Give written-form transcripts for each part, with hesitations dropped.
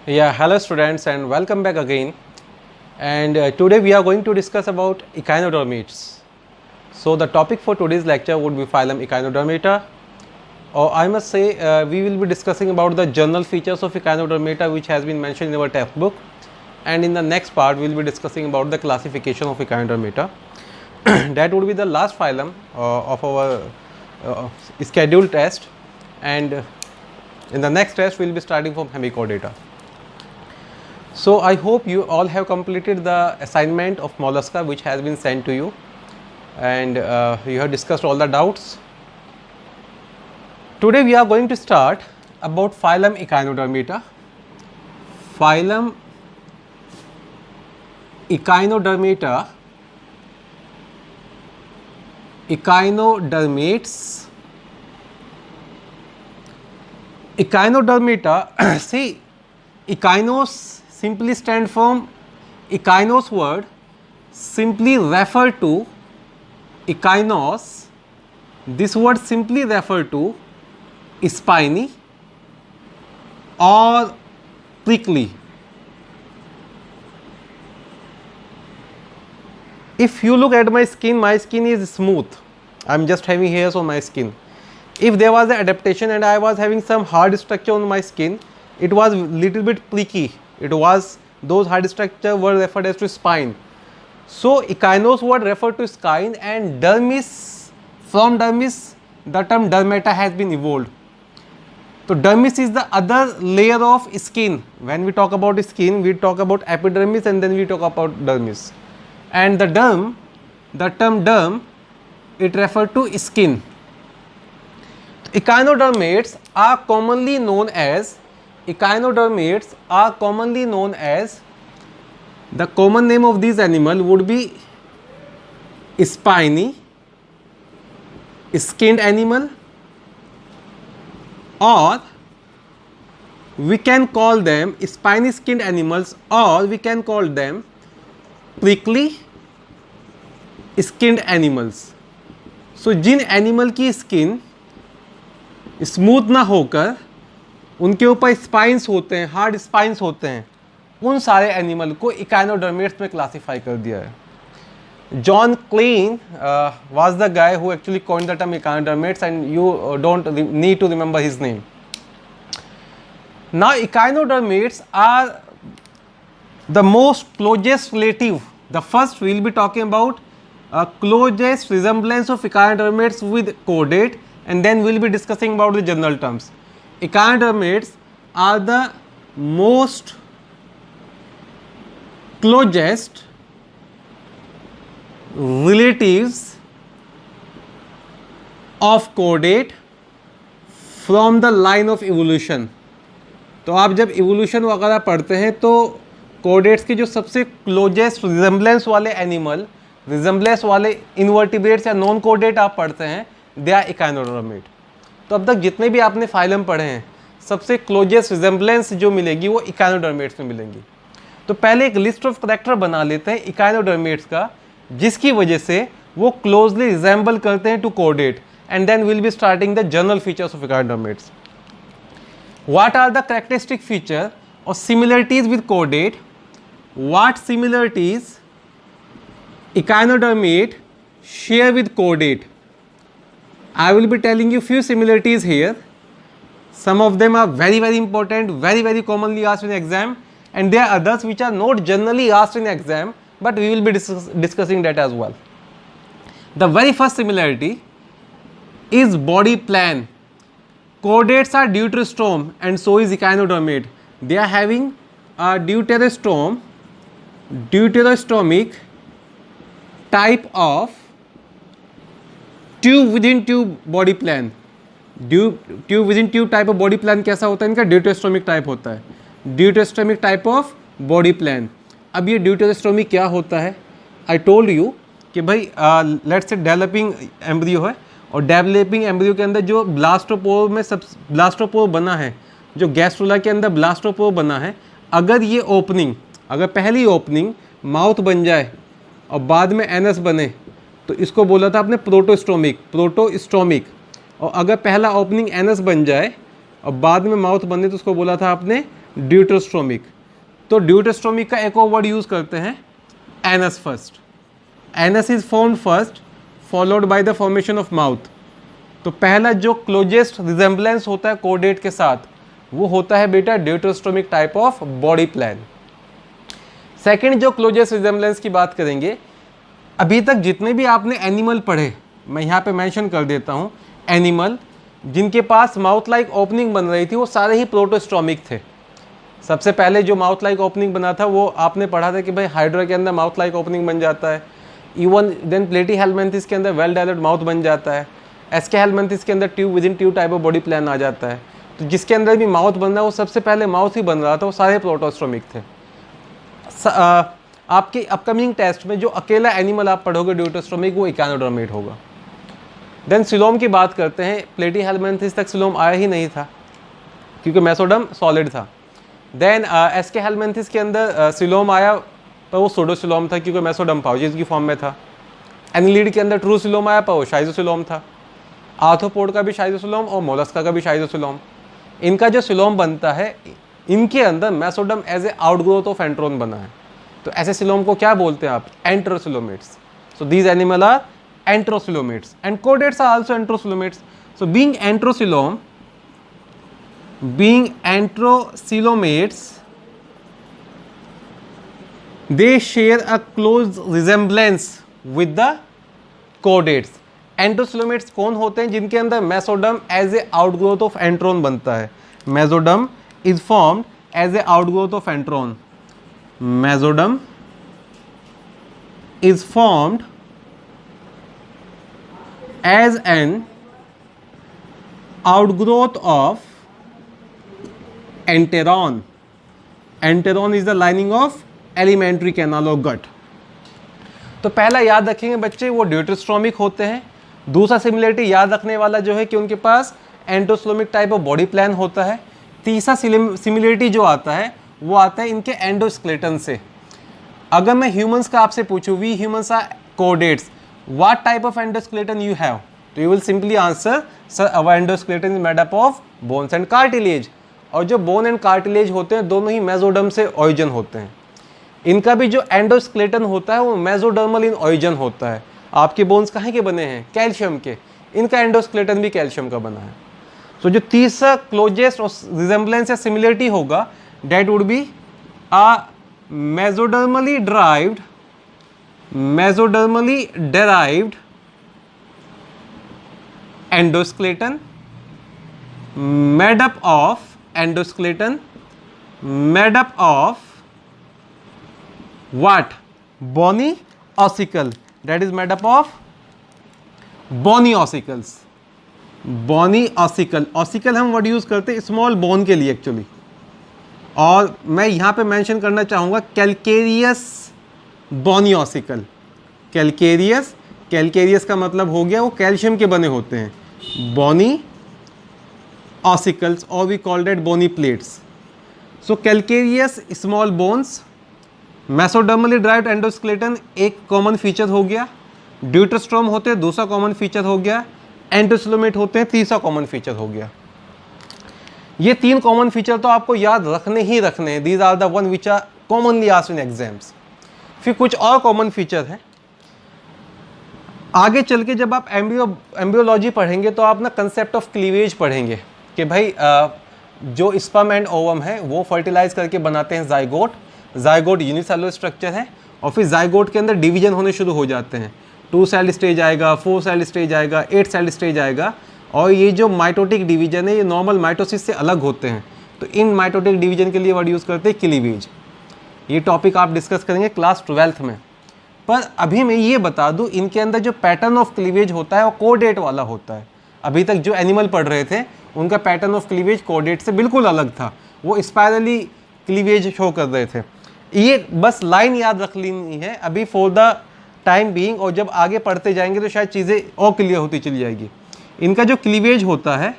Yeah, hello students and welcome back again. And today we are going to discuss about echinodermates. So the topic for today's lecture would be phylum Echinodermata, or I must say we will be discussing about the general features of Echinodermata which has been mentioned in our textbook, and in the next part we will be discussing about the classification of Echinodermata. That would be the last phylum of our scheduled test, and in the next test we will be starting from Hemichordata. So I hope you all have completed the assignment of mollusca which has been sent to you, and you have discussed all the doubts. Today we are going to start about phylum Echinodermata. Phylum Echinodermata, echinodermates. Echinodermata, see, echinos simply stand from echinos word, simply refer to echinos. This word simply refer to spiny or prickly. If you look at my skin is smooth. I am just having hairs on my skin. If there was an adaptation and I was having some hard structure on my skin, it was little bit pricky. It was, those hard structure were referred as to spine. So echinos word refer to spine, and dermis, from dermis the term dermata has been evolved. So dermis is the other layer of skin. When we talk about skin, we talk about epidermis and then we talk about dermis. And the term derm, it refer to skin. Echinodermates are commonly known as the common name of these animal would be spiny, skinned animal, or we can call them spiny skinned animals, or we can call them prickly skinned animals. So Jin animal की skin smooth ना होकर उनके ऊपर spines होते हैं, hard spines होते हैं, उन सारे एनिमल को इकाइनोडर्मेट्स में क्लासिफाई कर दिया है. John Klein was the guy who actually coined the term echinodermates, and you don't need to remember his name. Now echinodermates are the most closest relative. The first we will be talking about closest resemblance of echinodermates with chordate, and then we will be discussing about the general terms. Echinodermates are the most closest relatives of chordate from the line of evolution. तो आप जब evolution वगैरह पढ़ते हैं तो chordates के जो सबसे closest resemblance वाले एनिमल, रिजेंबलेंस वाले इनवर्टिब्रेट्स या नॉन कोडेट आप पढ़ते हैं, दे आर इकाइनोडर्मेट. तो अब तक जितने भी आपने फाइलम पढ़े हैं, सबसे क्लोजेस्ट रिजेंबलेंस जो मिलेगी वो इकाइनोडर्मेट्स में मिलेंगी. तो पहले एक लिस्ट ऑफ करैक्टर बना लेते हैं इकाइनोडर्मेट्स का, जिसकी वजह से वो क्लोजली रिजेंबल करते हैं टू कोडेट, and then will be starting the general features of echinodermates. What are the characteristic feature और सिमिलरिटीज विद कोडेट? What similarities echinodermate share with chordate? I will be telling you few similarities here. Some of them are very important, very commonly asked in exam, and there are others which are not generally asked in exam, but we will be discussing that as well. The very first similarity is body plan. Chordates are deuterostome and so is echinodermate. They are having a deuterostomic type of tube within tube body plan. Tube within tube type of body plan कैसा होता है इनका? deuterostomic type होता है. deuterostomic type of body plan. अब ये deuterostomy क्या होता है? I told you कि भाई let's say developing embryo है, और developing embryo के अंदर जो ब्लास्टोपोर में सब ब्लास्टोपोर बना है, जो गैस्ट्रोला के अंदर ब्लास्टोपोर बना है, अगर ये ओपनिंग, अगर पहली ओपनिंग माउथ बन जाए और बाद में एनस बने तो इसको बोला था आपने प्रोटोस्टोमिक, और अगर पहला ओपनिंग एनस बन जाए और बाद में माउथ बने तो उसको बोला था आपने ड्यूटरस्ट्रोमिक। तो ड्यूटरस्ट्रोमिक का एक और वर्ड यूज़ करते हैं, anus first. Anus is formed first followed by the formation of mouth. तो पहला जो क्लोजेस्ट रिजेम्बलेंस होता है कोडेट के साथ वो होता है बेटा deuterostomic type of body plan. Second जो क्लोजेस्ट रिजेम्बलेंस की बात करेंगे, अभी तक जितने भी आपने एनिमल पढ़े, मैं यहाँ पे मेंशन कर देता हूँ, एनिमल जिनके पास माउथ लाइक ओपनिंग बन रही थी वो सारे ही प्रोटोस्ट्रोमिक थे। सबसे पहले जो माउथ लाइक ओपनिंग बना था वो आपने पढ़ा था कि भाई हाइड्रा के अंदर माउथ लाइक ओपनिंग बन जाता है। इवन देन प्लेटीहेल्मिन्थेस के अंदर वेल डायलेटेड माउथ बन जाता है। एस्केहेल्मिन्थेस के अंदर tube within tube type of body plan आ जाता है। तो जिसके अंदर भी माउथ बन रहा है वो सबसे पहले माउथ ही बन रहा था, वो सारे प्रोटोस्ट्रोमिक थे। आपके अपकमिंग टेस्ट में जो अकेला एनिमल आप पढ़ोगे ड्यूटरस्ट्रोमिक वो इकानोडर्मेट होगा। देन सिलोम की बात करते हैं, प्लेटीहेल्मिन्थेस तक सिलोम आया ही नहीं था क्योंकि मेसोडर्म सॉलिड था। देन एस्केहेल्मिन्थेस के अंदर सिलोम आया पर वो सूडोसिलोम था क्योंकि मेसोडर्म पाउचेज की फॉर्म में था। एनिलीड के अंदर ट्रू सिलोम आया पर वो शाइजोसिलोम था। आर्थ्रोपोड का भी शाइजोसिलोम और मोलस्का का भी शाइजोसिलोम। इनका जो सिलोम बनता है इनके अंदर mesoderm as a outgrowth of enteron बना है। तो ऐसे सिलोम को क्या बोलते हैं आप? Enterocoelomates. So these animal are enterocoelomates and chordates are also enterocoelomates. So being enterocoelomates, they share a close resemblance with the chordates. Enterocoelomates कौन होते हैं? जिनके अंदर mesoderm as a outgrowth of enteron बनता है। Mesoderm is formed as a outgrowth of enteron. Mesoderm is formed as an outgrowth of enteron. Enteron is the lining of alimentary canal of gut. तो पहला याद रखेंगे बच्चे वो ड्यूटरस्ट्रोमिक होते हैं। दूसरा सिमिलरिटी याद रखने वाला जो है कि उनके पास एंडोस्लोमिक टाइप ऑफ बॉडी प्लान होता है। तीसरा सिमिलरिटी जो आता है वो आता है इनके एंडोस्केलेटन से। अगर मैं ह्यूमंस का आपसे पूछूं, we humans are chordates, what type of endoskeleton you have, तो you will simply answer sir our endoskeleton is made up of bones and cartilage. और जो बोन एंड कार्टिलेज होते हैं दोनों ही मेसोडर्म से ओरिजिन होते हैं। इनका भी जो एंडोस्केलेटन होता है वो मेसोडर्मल इन ओरिजिन होता है। आपके बोन्स कहाँ के बने हैं? कैल्शियम के। इनका एंडोस्केलेटन भी कैल्शियम का बना है। तो जो तीसरा क्लोजेस्ट रिजेम्बलेंस या सिमिलरिटी होगा that would be a मेसोडर्मली derived endoskeleton made up of what? Bony ossicle. That is made up of bony ossicles. Bony ossicle. Ossicle हम वर्ड यूज करते हैं स्मॉल बोन के लिए एक्चुअली। और मैं यहाँ पे मेंशन करना चाहूँगा कैल्केरियस बॉनी ऑसिकल। कैल्केरियस का मतलब हो गया वो कैल्शियम के बने होते हैं। बॉनी ऑसिकल्स और we call that bony plates. So calcareous small bones, mesodermally derived endoskeleton एक कॉमन फीचर हो गया। ड्यूटरस्ट्रोम होते हैं दूसरा कॉमन फीचर हो गया। एंडोसिलोमेट होते हैं तीसरा कॉमन फीचर हो गया। ये तीन कॉमन फीचर तो आपको याद रखने हैं। These are the one which are commonly asked in exams. फिर कुछ और कॉमन फीचर हैं। आगे चल के जब आप एम्ब्रियोलॉजी पढ़ेंगे तो आप ना कंसेप्ट ऑफ क्लीवेज पढ़ेंगे कि भाई जो स्पर्म एंड ओवम है वो फर्टिलाइज करके बनाते हैं जाइगोट यूनिसेलुलर स्ट्रक्चर है। और फिर जाइगोट के अंदर डिवीजन होने शुरू हो जाते हैं। 2 सेल स्टेज आएगा, 4 सेल स्टेज आएगा, 8 सेल स्टेज आएगा। और ये जो माइटोटिक डिवीजन है ये नॉर्मल माइटोसिस से अलग होते हैं। तो इन माइटोटिक डिवीजन के लिए वर्ड यूज़ करते हैं क्लीवेज। ये टॉपिक आप डिस्कस करेंगे क्लास 12th में। पर अभी मैं ये बता दूं इनके अंदर जो पैटर्न ऑफ क्लीवेज होता है वो कोडेट वाला होता है। अभी तक जो एनिमल पढ़ रहे थे उनका पैटर्न ऑफ क्लीवेज कोडेट से बिल्कुल अलग था। वो स्पायरली क्लीवेज शो कर रहे थे। ये बस लाइन याद रख लेनी है अभी फॉर द टाइम बीइंग, और जब आगे पढ़ते जाएंगे तो शायद चीज़ें और क्लियर होती चली जाएगी। इनका जो क्लीवेज होता है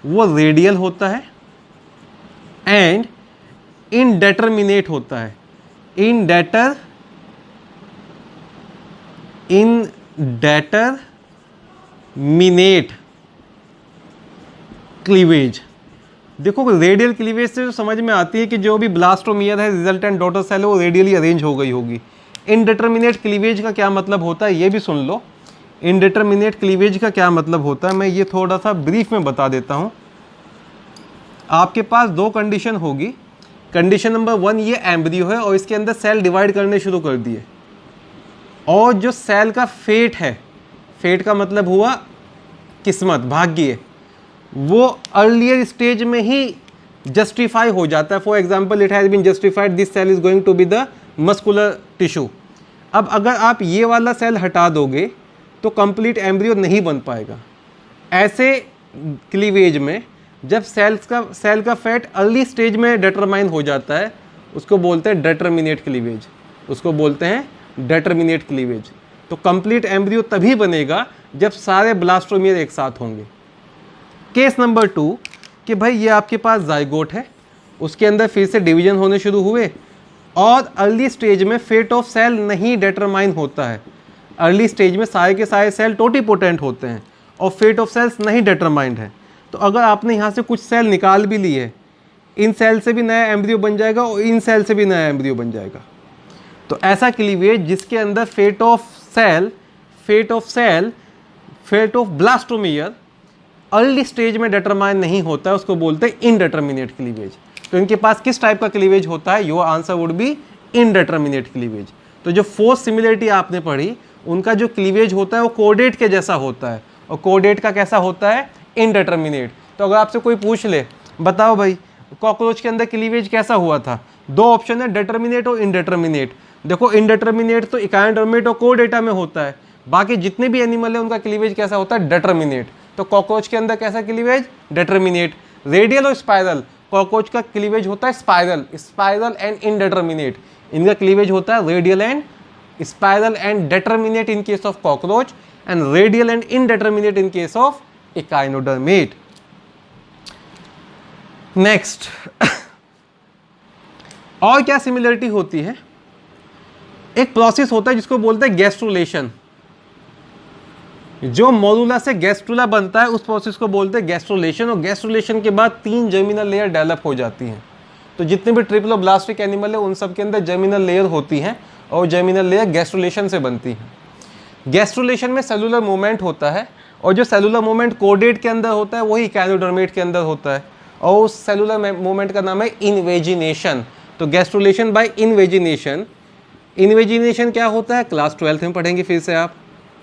वो रेडियल होता है एंड इनडेटरमिनेट होता है। इनडेटरमिनेट क्लीवेज। देखो रेडियल क्लीवेज से जो समझ में आती है कि जो भी ब्लास्टोमियर है रिजल्टेंट डॉटर सेल है वो रेडियली अरेंज हो गई होगी। इनडिटर्मिनेट क्लीवेज का क्या मतलब होता है ये भी सुन लो। इनडिटर्मिनेट क्लीवेज का क्या मतलब होता है मैं ये थोड़ा सा ब्रीफ में बता देता हूँ। आपके पास दो कंडीशन होगी। कंडीशन नंबर 1 ये एम्ब्रियो है और इसके अंदर सेल डिवाइड करने शुरू कर दिए, और जो सेल का फेट है, फेट का मतलब हुआ किस्मत, भाग्य, वो अर्लियर स्टेज में ही जस्टिफाई हो जाता है। For example it has been justified this cell is going to be the muscular tissue. अब अगर आप ये वाला सेल हटा दोगे तो कंप्लीट एम्ब्रियो नहीं बन पाएगा। ऐसे क्लीवेज में जब सेल का फैट अर्ली स्टेज में डिटरमाइन हो जाता है उसको बोलते हैं डिटर्मिनेट क्लीवेज, उसको बोलते हैं डिटर्मिनेट क्लीवेज। तो कंप्लीट एम्ब्रियो तभी बनेगा जब सारे ब्लास्टोमियर एक साथ होंगे। केस नंबर 2 कि भाई ये आपके पास जाइगोट है, उसके अंदर फिर से डिवीजन होने शुरू हुए और अर्ली स्टेज में फेट ऑफ सेल नहीं डिटरमाइन होता है। अर्ली स्टेज में सारे के सारे सेल टोटीपोटेंट होते हैं और फेट ऑफ सेल्स नहीं डिटरमाइंड है। तो अगर आपने यहाँ से कुछ सेल निकाल भी लिए, इन सेल से भी नया एम्ब्रियो बन जाएगा और इन सेल से भी नया एम्ब्रियो बन जाएगा। तो ऐसा क्लीवेज जिसके अंदर fate of blastomere early stage में डिटरमाइन नहीं होता है उसको बोलते हैं इनडिटर्मिनेट क्लीवेज। तो इनके पास किस टाइप का क्लीवेज होता है? Your answer would be indeterminate cleavage. तो जो फोर्थ सिमिलरिटी आपने पढ़ी उनका जो क्लीवेज होता है वो कोडेट के जैसा होता है, और कोडेट का कैसा होता है? इनडिटर्मिनेट। तो अगर आपसे कोई पूछ ले बताओ भाई कॉकरोच के अंदर क्लीवेज कैसा हुआ था, दो ऑप्शन है डिटर्मिनेट और इनडिटर्मिनेट। देखो इनडिटर्मिनेट तो इकाइनोडर्मेट और कोडेटा में होता है, बाकी जितने भी एनिमल है उनका क्लीवेज कैसा होता है? डिटर्मिनेट। तो कॉकरोच के अंदर कैसा क्लीवेज? डिटर्मिनेट। रेडियल और स्पाइरल, कॉकरोच का क्लीवेज होता है स्पाइरल एंड इनडिटर्मिनेट। इनका क्लीवेज होता है radial and spiral and determinate in case of cockroach, and radial and indeterminate in case of echinodermate. Next और क्या सिमिलरिटी होती है? एक प्रोसेस होता है जिसको बोलते हैं गैस्ट्रुलेशन। जो मोरुला से गैस्ट्रुला बनता है उस प्रोसेस को बोलते हैं गैस्ट्रुलेशन, और गैस्ट्रुलेशन के बाद 3 जर्मिनल लेयर डेवलप हो जाती हैं। तो जितने भी ट्रिप्लोब्लास्टिक एनिमल है उन सब के अंदर जर्मिनल लेयर होती हैं और जर्मिनल लेयर गैस्ट्रुलेशन से बनती हैं। गैस्ट्रुलेशन में सेलुलर मूवमेंट होता है, और जो सेलुलर मूवमेंट कोडेट के अंदर होता है वही इकाइनोडर्मेट के अंदर होता है, और उस सेलुलर मूवमेंट का नाम है इन्वेजिनेशन। तो गैस्ट्रुलेशन बाय इन्वेजिनेशन। इन्वेजिनेशन क्या होता है? क्लास 12th में पढ़ेंगे फिर से आप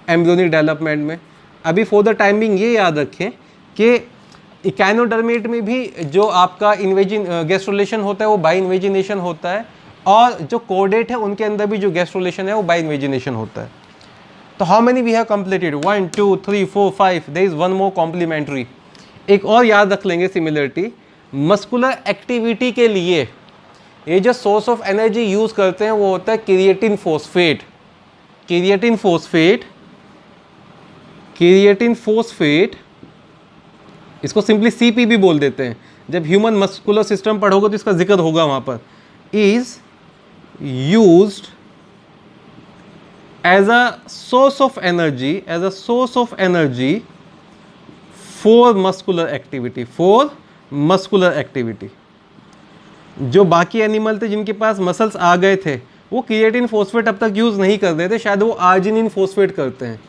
एम्ब्रियोनिक डेवलपमेंट में। अभी फॉर द टाइमिंग ये याद रखें कि इकाइनोडर्मेट में भी जो आपका गैस्ट्रुलेशन होता है वो बाय इन्वेजिनेशन होता है, और जो कोडेट है उनके अंदर भी जो गैस्ट्रुलेशन है वो बाय इन्वेजिनेशन होता है। तो how many we have completed? 1 2 3 4 5, there is one more complementary. एक और याद रख लेंगे सिमिलरिटी, मस्कुलर एक्टिविटी के लिए ये जो सोर्स ऑफ एनर्जी यूज करते हैं वो होता है क्रिएटिन फोस्फेट। क्रिएटिन फोस्फेट इसको सिंपली सीपी भी बोल देते हैं। जब ह्यूमन मस्कुलर सिस्टम पढ़ोगे तो इसका जिक्र होगा वहां पर। Is used as a source of energy for muscular activity. जो बाकी एनिमल थे जिनके पास मसल्स आ गए थे वो क्रिएटिन फोस्फेट अब तक यूज़ नहीं कर रहे थे, शायद वो आर्जिनिन फोस्फेट करते हैं।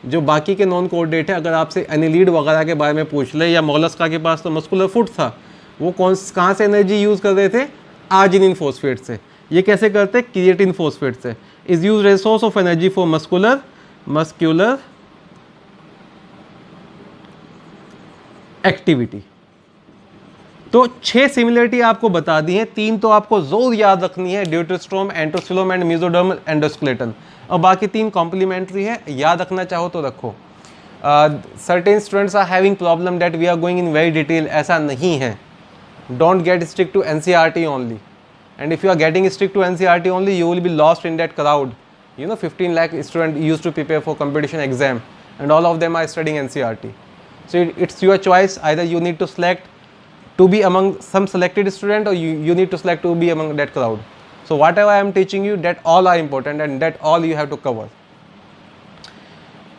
जो बाकी के नॉन कोऑर्डिनेट है, अगर आपसे एनिलीड वगैरह के बारे में पूछ ले, या मोलस्का के पास तो मस्कुलर फुट था, वो कहाँ से एनर्जी यूज़ कर रहे थे? आर्जिनिन फोस्फेट से। ये कैसे करते हैं? क्रिएटिन फोस्फेट से। Is use as source of energy for muscular activity. तो 6 सिमिलरिटी आपको बता दी है, 3 तो आपको जोर याद रखनी है, ड्यूटेरोस्टोम, एंडोस्क्लेटन एंड मेसोडर्मल एंडोस्क्लेटन, और बाकी 3 कॉम्प्लीमेंट्री है। याद रखना चाहो तो रखो। Certain students are having problem that we are going in very detail, ऐसा नहीं है। Don't get stick to NCERT only, and if you are getting stick to NCERT only you will be lost in that crowd. 15 lakh students used to prepare for competition exam and all of them are studying NCERT. So it's your choice, either you need to select to be among some selected student, or you need to select to be among that crowd. So whatever I am teaching you, that all are important and that all you have to cover.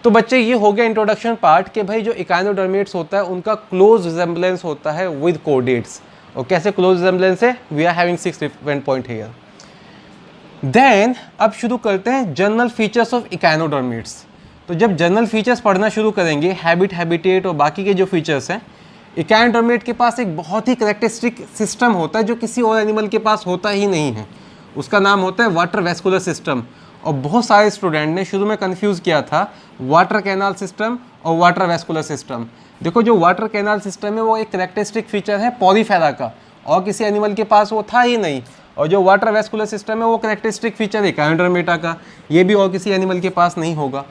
तो बच्चे ये हो गया introduction part कि भाई जो echinoderms होता है उनका क्लोज रिजेम्बलेंस होता है विद कोडेट्स। और कैसे क्लोज रिजेम्बलेंस है, we are having 6 different point here. Then अब शुरू करते हैं जनरल फीचर्स ऑफ इकाइनोडर्मेट्स। तो जब जनरल फीचर्स पढ़ना शुरू करेंगे, हैबिट, हैबिटेट और बाकी के जो फीचर्स हैं, इकाइनोडर्मेट के पास एक बहुत ही करेक्टरिस्टिक सिस्टम होता है जो किसी और एनिमल के पास होता ही नहीं है। उसका नाम होता है वाटर वेस्कुलर सिस्टम। और बहुत सारे स्टूडेंट ने शुरू में कंफ्यूज किया था वाटर कैनाल सिस्टम और वाटर वेस्कुलर सिस्टम। देखो जो वाटर कैनाल सिस्टम है वो एक करेक्टरिस्टिक फीचर है पॉलीफेरा का, और किसी एनिमल के पास वो था ही नहीं। और जो वाटर वेस्कुलर सिस्टम है वो करेक्टरिस्टिक फीचर है इकाइनोडर्मेटा का, ये भी और किसी एनिमल के पास नहीं होगा।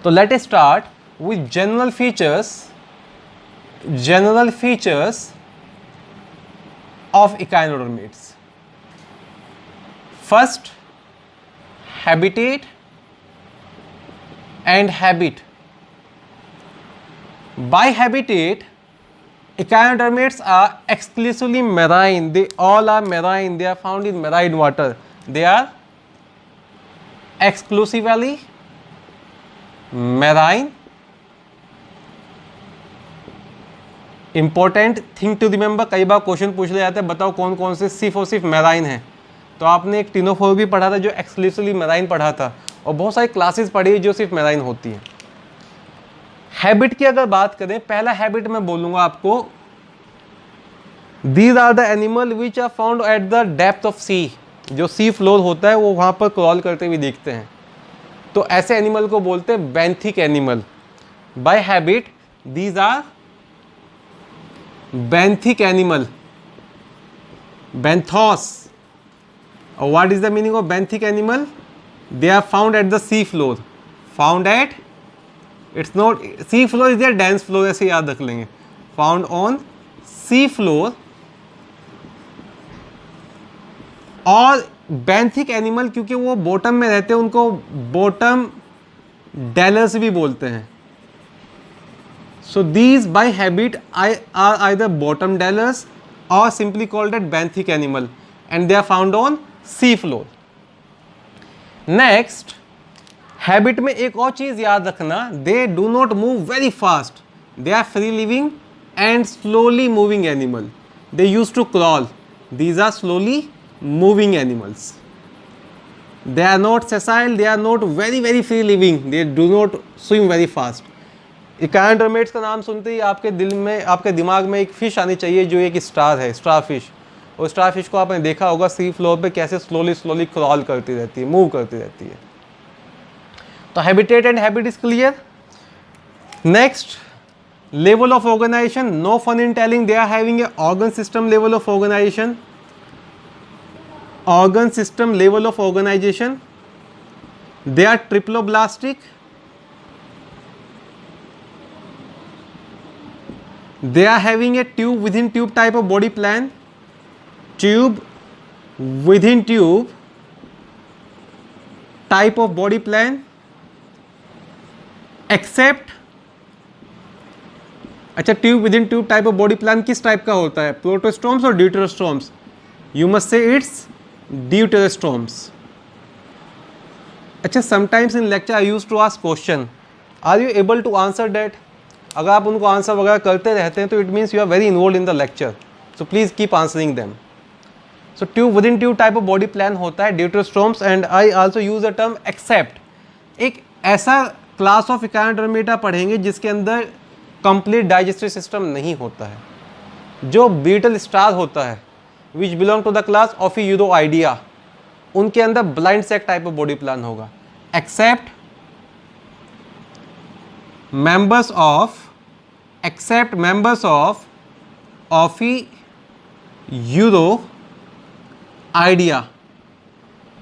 तो late us start with general features of echinodermates. First, habitat and habit. By habitat, echinodermates are exclusively marine. They all are marine. They are found in marine water. They are exclusively marine. Important thing to remember, कई बार question पूछ ले जाते हैं बताओ कौन कौन से सिर्फ और सिर्फ मैराइन है। तो आपने एक टिनोफोर भी पढ़ा था जो एक्सक्लूसिवली मैराइन पढ़ा था, और बहुत सारी क्लासेस पढ़ी है जो सिर्फ मैराइन होती हैं। हैबिट की अगर बात करें, पहला हैबिट मैं बोलूँगा आपको, these are the animal which are found at the depth of sea. जो सी फ्लोर होता है वो वहाँ पर क्रॉल करते हुए दिखते हैं, तो ऐसे एनिमल को बोलते हैं benthic animal. By habit these are benthic animal, benthos. What is the meaning of benthic animal? They are found at the sea floor. Found at, it's not sea floor is their dense floor, ऐसे याद रख लेंगे। Found on sea floor। और benthic animal क्योंकि वो bottom में रहते हैं उनको बॉटम डेलर्स भी बोलते हैं। So these by habit are either bottom dwellers or simply called as benthic animal, and they are found on sea floor. Next, habit में एक और चीज़ याद रखना, they do not move very fast. They are free living and slowly moving animal. They used to crawl. These are slowly moving animals. They are not sessile. They are not very free living. They do not swim very fast. Echinoderms का नाम सुनते ही आपके दिल में, आपके दिमाग में एक फिश आनी चाहिए जो एक स्टार है, स्टार फिश। और स्टार फिश को आपने देखा होगा सी फ्लोर पे कैसे स्लोली क्रॉल करती रहती है, मूव करती रहती है। तो habitat and habit is clear. Next, level of organization, no fun in telling they are having a organ system level of organization. Organ system level of organization, they are triploblastic. They are having a tube within tube type of body plan. Tube within tube type of body plan, except, अच्छा tube within tube type of body plan किस type का होता है, protostomes और deuterostomes? You must say it's deuterostomes. अच्छा, sometimes in lecture I use to ask question, are you able to answer that? अगर आप उनको आंसर वगैरह करते रहते हैं तो it means you are very involve in the lecture, so please keep answering them. So tube within tube type of body plan होता है deuterostomes, and I also use the term except. एक ऐसा class of Echinodermata पढ़ेंगे जिसके अंदर complete digestive system नहीं होता है, जो बीटल स्टार होता है which belong to the class Ophiuroidea, उनके अंदर blind sac type of body plan होगा। Except members of Ophiuroidea,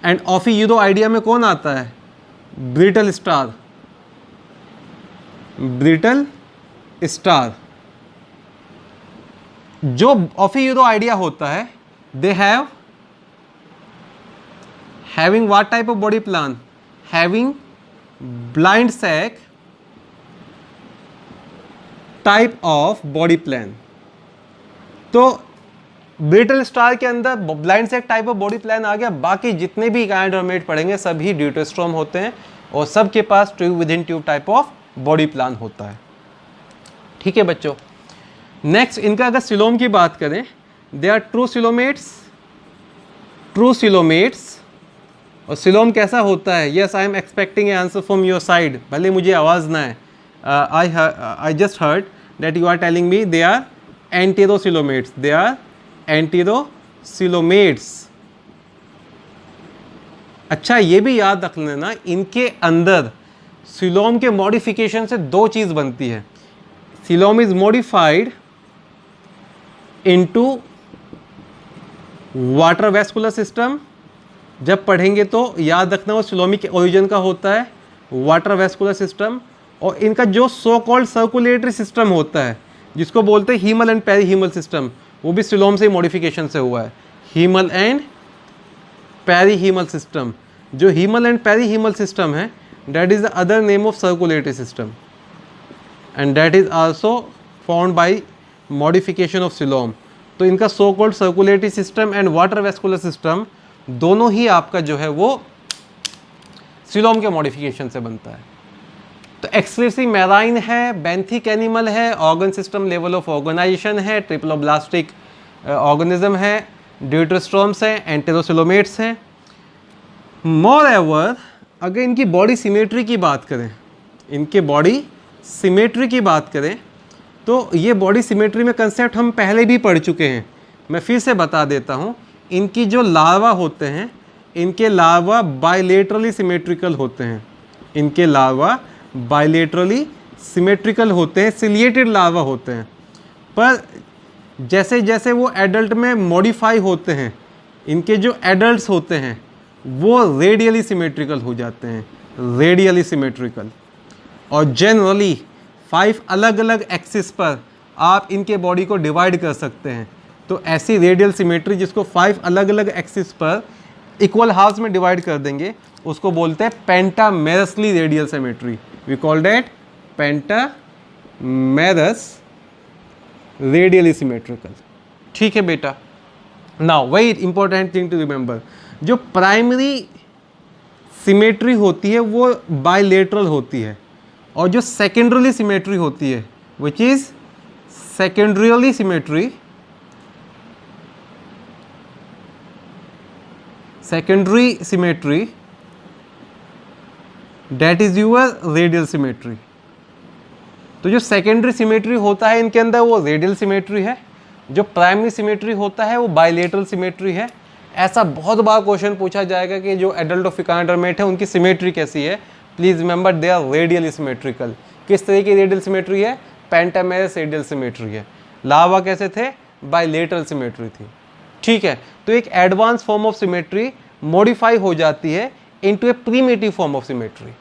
and Ophiuroidea में कौन आता है? Brittle star. ब्रिटल स्टार जो ऑफियूरोआइडिया होता है, they having what type of body plan? Having blind sac type of body plan. तो brittle star के अंदर ब्लाइंड से एक टाइप ऑफ बॉडी प्लान आ गया, बाकी जितने भी गायनोडर्मेट पढ़ेंगे सभी ड्यूटेरोस्ट्रोम होते हैं और सबके पास tube within tube type of body plan होता है। ठीक है बच्चों, नेक्स्ट इनका अगर सिलोम की बात करें, they are true coelomates, true coelomates. और सिलोम कैसा होता है? Yes, I am expecting a answer from your side, भले मुझे आवाज़ ना है। I just heard that you are telling me they are enterocoelomates, they are enterocoelomates. अच्छा, ये भी याद रख लेना, इनके अंदर सिलोम के मॉडिफिकेशन से दो चीज़ बनती है। Coelom is modified into water vascular system, जब पढ़ेंगे तो याद रखना वो सिलोमिक ओरिजिन का होता है, वाटर वेस्कुलर सिस्टम। और इनका जो सो कॉल्ड सर्कुलेटरी सिस्टम होता है जिसको बोलते हैं हीमल एंड पेरीहीमल सिस्टम, वो भी सिलोम से मॉडिफिकेशन से हुआ है। हीमल एंड पेरीहीमल सिस्टम, जो हीमल एंड पेरीहीमल सिस्टम है that is the other name of circulatory system and that is also found by modification of coelom. तो इनका so called circulatory system and water vascular system दोनों ही आपका जो है वो coelom के मॉडिफिकेशन से बनता है। तो एक्सक्लूसिव मैराइन है, बेंथिक एनिमल है, organ system level of organization है, ट्रिप्लोब्लास्टिक ऑर्गेनिज्म है, ड्यूटेरोस्ट्रोम्स हैं, एंटेरोसिलोमेट्स हैं। मोर एवर अगर इनकी बॉडी सिमेट्री की बात करें, इनके बॉडी सिमेट्री की बात करें तो ये बॉडी सिमेट्री में कंसेप्ट हम पहले भी पढ़ चुके हैं, मैं फिर से बता देता हूँ। इनकी जो लार्वा होते हैं, इनके लार्वा बायलेटरली सिमेट्रिकल होते हैं, इनके लार्वा बायलेटरली सिमेट्रिकल होते हैं, सिलिएटेड लार्वा होते हैं। पर जैसे जैसे वो एडल्ट में मॉडिफाई होते हैं, इनके जो एडल्ट्स होते हैं वो रेडियली सिमेट्रिकल हो जाते हैं, रेडियली सिमेट्रिकल। और जनरली 5 अलग अलग एक्सिस पर आप इनके बॉडी को डिवाइड कर सकते हैं। तो ऐसी रेडियल सिमेट्री जिसको 5 अलग अलग एक्सिस पर इक्वल हाफ्स में डिवाइड कर देंगे उसको बोलते हैं pentamerously radial symmetry. We call that pentamerous radially symmetrical. ठीक है बेटा। Now very important thing to remember, जो प्राइमरी सिमेट्री होती है वो बायलेटरल होती है और जो सेकेंडरी सिमेट्री होती है which is secondarily symmetry, secondary symmetry that is your radial symmetry. तो जो सेकेंडरी सिमेट्री होता है इनके अंदर वो रेडियल सिमेट्री है, जो प्राइमरी सिमेट्री होता है वो बायलेटरल सिमेट्री है। ऐसा बहुत बार क्वेश्चन पूछा जाएगा कि जो एडल्ट ऑफ इकानोडर्मेट है उनकी सिमेट्री कैसी है। Please remember they are radially symmetrical. किस तरह की रेडियल सिमेट्री है? पेंटामेरस रेडियल सिमेट्री है। लार्वा कैसे थे? बायलेटरल सिमेट्री थी। ठीक है, तो एक advance form of symmetry modify हो जाती है into a primitive form of symmetry.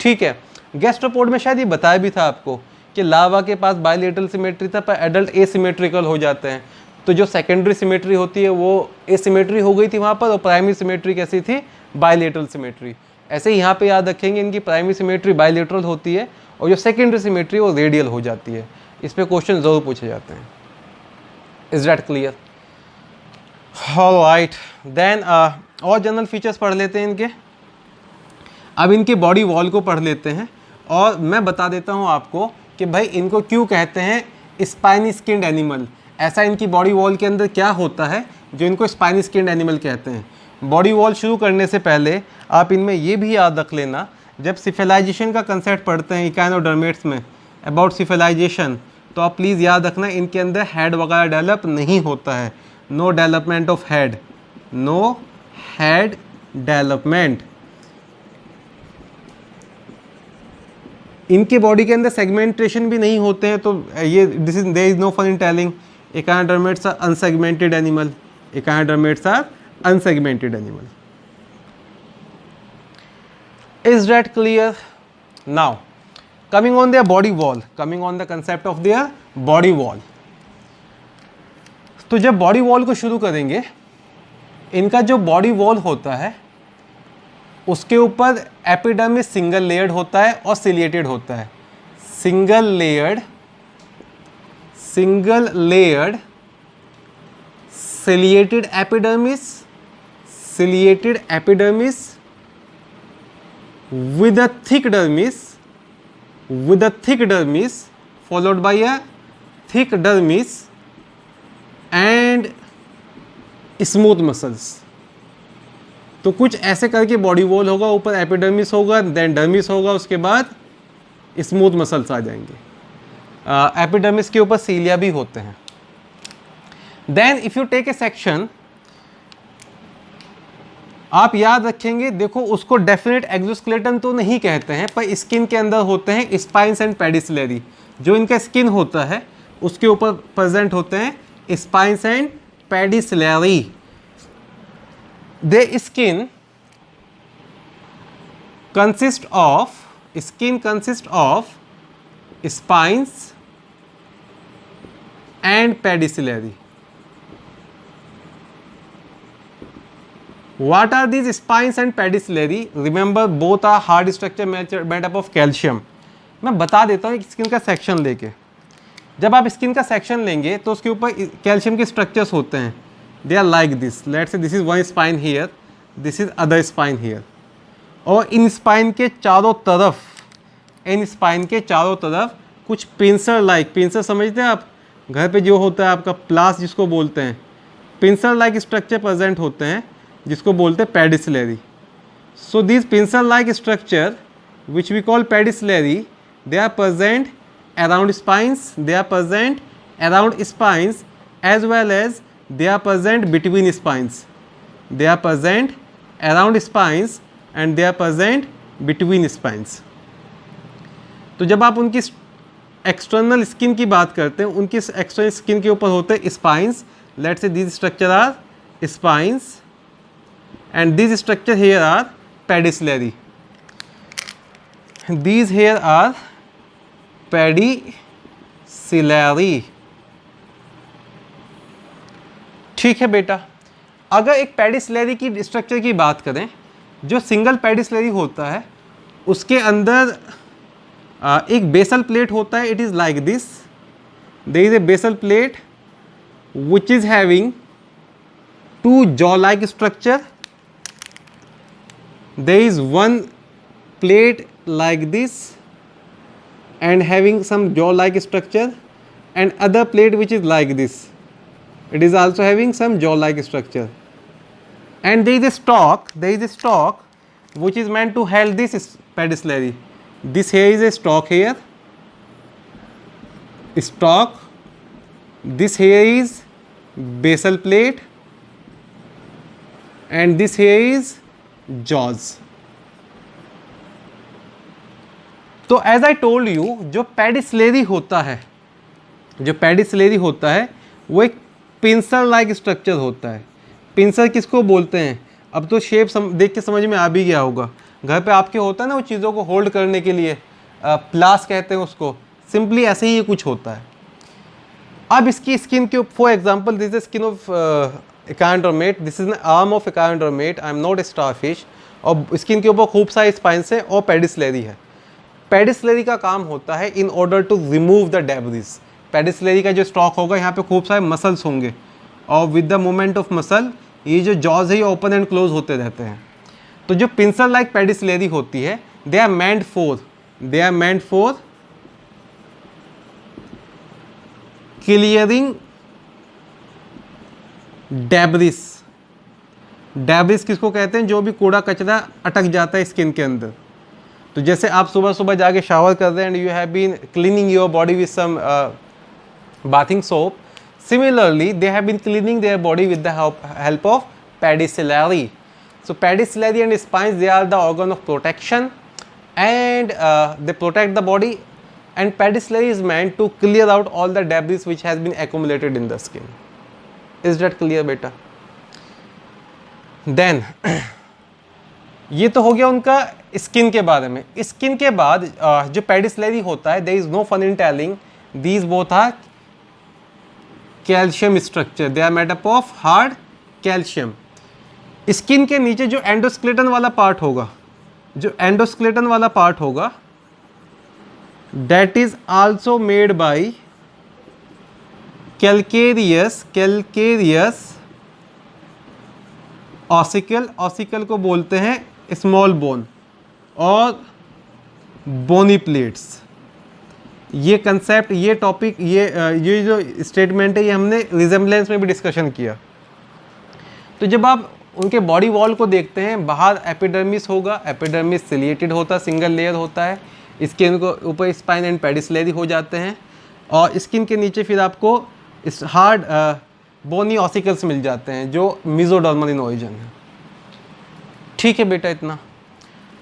ठीक है, गेस्ट रिपोर्ट में शायद ये बताया भी था आपको कि लार्वा के पास बायलेटरल सिमेट्री था पर एडल्ट एसिमेट्रिकल हो जाते हैं। तो जो सेकेंडरी सिमेट्री होती है वो एसिमेट्री हो गई थी वहाँ पर, और प्राइमरी सिमेट्री कैसी थी? Bilateral symmetry. ऐसे ही यहाँ पे याद रखेंगे इनकी प्राइमरी सिमेट्री बायलेटरल होती है और जो सेकेंडरी सिमेट्री वो रेडियल हो जाती है। इस पर क्वेश्चन ज़रूर पूछे जाते हैं। Is that clear? Alright, then और जनरल फीचर्स पढ़ लेते हैं इनके। अब इनके बॉडी वॉल को पढ़ लेते हैं और मैं बता देता हूँ आपको कि भाई इनको क्यों कहते हैं स्पाइनी स्किन्ड एनिमल। ऐसा इनकी बॉडी वॉल के अंदर क्या होता है जो इनको स्पाइनी स्किन्ड एनिमल कहते हैं। बॉडी वॉल शुरू करने से पहले आप इनमें ये भी याद रख लेना, जब सिफेलाइजेशन का कंसेप्ट पढ़ते हैं इकानोडर्मेट्स में अबाउट सिफेलाइजेशन, तो आप प्लीज़ याद रखना इनके अंदर हेड वगैरह डेवलप नहीं होता है। No development of head, no head development. इनके बॉडी के अंदर सेगमेंटेशन भी नहीं होते हैं। तो ये this is there is no fun in telling echinodermates are unsegmented animal. Echinodermates are unsegmented animal. Is that clear? Now, coming on their body wall, coming on the concept of their body wall. तो जब body wall को शुरू करेंगे, इनका जो body wall होता है उसके ऊपर एपिडर्मिस सिंगल लेयर्ड होता है और सिलिएटेड होता है। Single layered ciliated epidermis, ciliated epidermis with a thick dermis, with a thick dermis followed by a thick dermis and smooth muscles. तो कुछ ऐसे करके बॉडी वॉल होगा, ऊपर एपिडर्मिस होगा, देन डर्मिस होगा, उसके बाद स्मूथ मसल्स आ जाएंगे. एपिडर्मिस के ऊपर सीलिया भी होते हैं. Then if you take a section, आप याद रखेंगे, देखो उसको डेफिनेट एक्सोस्केलेटन तो नहीं कहते हैं, पर स्किन के अंदर होते हैं स्पाइन्स एंड पेडिसिलरी. जो इनका स्किन होता है उसके ऊपर प्रेजेंट होते हैं spines and pedicellariae. The skin consists of spines and pedicellary. What are these spines and pedicellary? Remember, both are hard structure made up of calcium. मैं बता देता हूँ स्किन का सेक्शन लेके. जब आप स्किन का सेक्शन लेंगे तो उसके ऊपर कैल्शियम के स्ट्रक्चर्स होते हैं. They are like this. Let's say this is one spine here, this is other spine here. और इन स्पाइन के चारों तरफ कुछ पिंसर लाइक, पिंसर समझते हैं आप, घर पे जो होता है आपका प्लास जिसको बोलते हैं, पिंसर लाइक स्ट्रक्चर प्रेजेंट होते हैं जिसको बोलते हैं pedicellariae. So this pincer like structure which we call pedicellariae, they are present around spines, they are present around spines as well as they are present between spines. They are present around spines and they are present between spines. तो जब आप उनकी external skin की बात करते हैं, उनकी external skin के ऊपर होते हैं spines. Let's see this structure are spines and these structure here are pedicellary. These here are pedicellary. ठीक है बेटा. अगर एक पेडिसिलरी की स्ट्रक्चर की बात करें, जो सिंगल पेडिसिलरी होता है उसके अंदर एक बेसल प्लेट होता है. It is like this. There is a basal plate which is having two jaw like structure. There is one plate like this and having some jaw like structure, and other plate which is like this, it is also having some jaw like structure. And there is a stalk, which is meant to hold this pedicellary. This here is a stalk here, stalk. This here is basal plate and this here is jaws. तो as I told you, जो pedicellariae होता है वो एक pincer like structure होता है. Pincer किसको बोलते हैं? अब तो शेप देख के समझ में आ भी गया होगा. घर पे आपके होता है ना वो चीज़ों को होल्ड करने के लिए, प्लास कहते हैं उसको. सिंपली ऐसे ही कुछ होता है. अब इसकी स्किन के ऊपर, for example this is skin of echinodermate, this is an arm of echinodermate. I am not a starfish. और स्किन के ऊपर खूब सारे स्पाइंस है और पेडिसिलरी है. पेडिसिलरी का काम होता है in order to remove the debris. Pedicellariae का जो स्टॉक होगा, यहाँ पे खूब सारे मसल्स होंगे और with the movement of muscle ये जो जॉज है ये ओपन एंड क्लोज होते रहते हैं. तो जो पिंसर लाइक पेडिसिलरी होती है, they are meant for clearing debris. Debris किसको कहते हैं? जो भी कूड़ा कचरा अटक जाता है स्किन के अंदर. तो जैसे आप सुबह सुबह जाके शावर कर रहे हैं and you have been cleaning your body with some bathing soap, similarly they have been cleaning their body with the help of pedicellary. So pedicellary and spines, they are the organ of protection and they protect the body, and pedicellary is meant to clear out all the debris which has been accumulated in the skin. Is that clear beta? Then ये तो हो गया उनका skin के बारे में. Skin के बाद जो पेडिसिलरी होता है, there is no fun in telling, these both are calcium structure. They are made up of hard calcium. Skin के नीचे जो एंडोस्केलेटन वाला पार्ट होगा, that is also made by calcareous ossicle, ossicle को बोलते हैं स्मॉल बोन, और bony plates. ये कंसेप्ट, ये टॉपिक, ये जो स्टेटमेंट है, ये हमने रिजेम्बलेंस में भी डिस्कशन किया। तो जब आप उनके बॉडी वॉल को देखते हैं, बाहर एपिडर्मिस होगा, एपिडर्मिस सिलिएटेड होता है, सिंगल लेयर होता है, स्किन को ऊपर स्पाइन एंड पेडिसलरी हो जाते हैं, और स्किन के नीचे फिर आपको इस हार्ड बोनी ऑसिकल्स मिल जाते हैं जो मेसोडर्मल इन ओरिजिन है। ठीक है बेटा, इतना।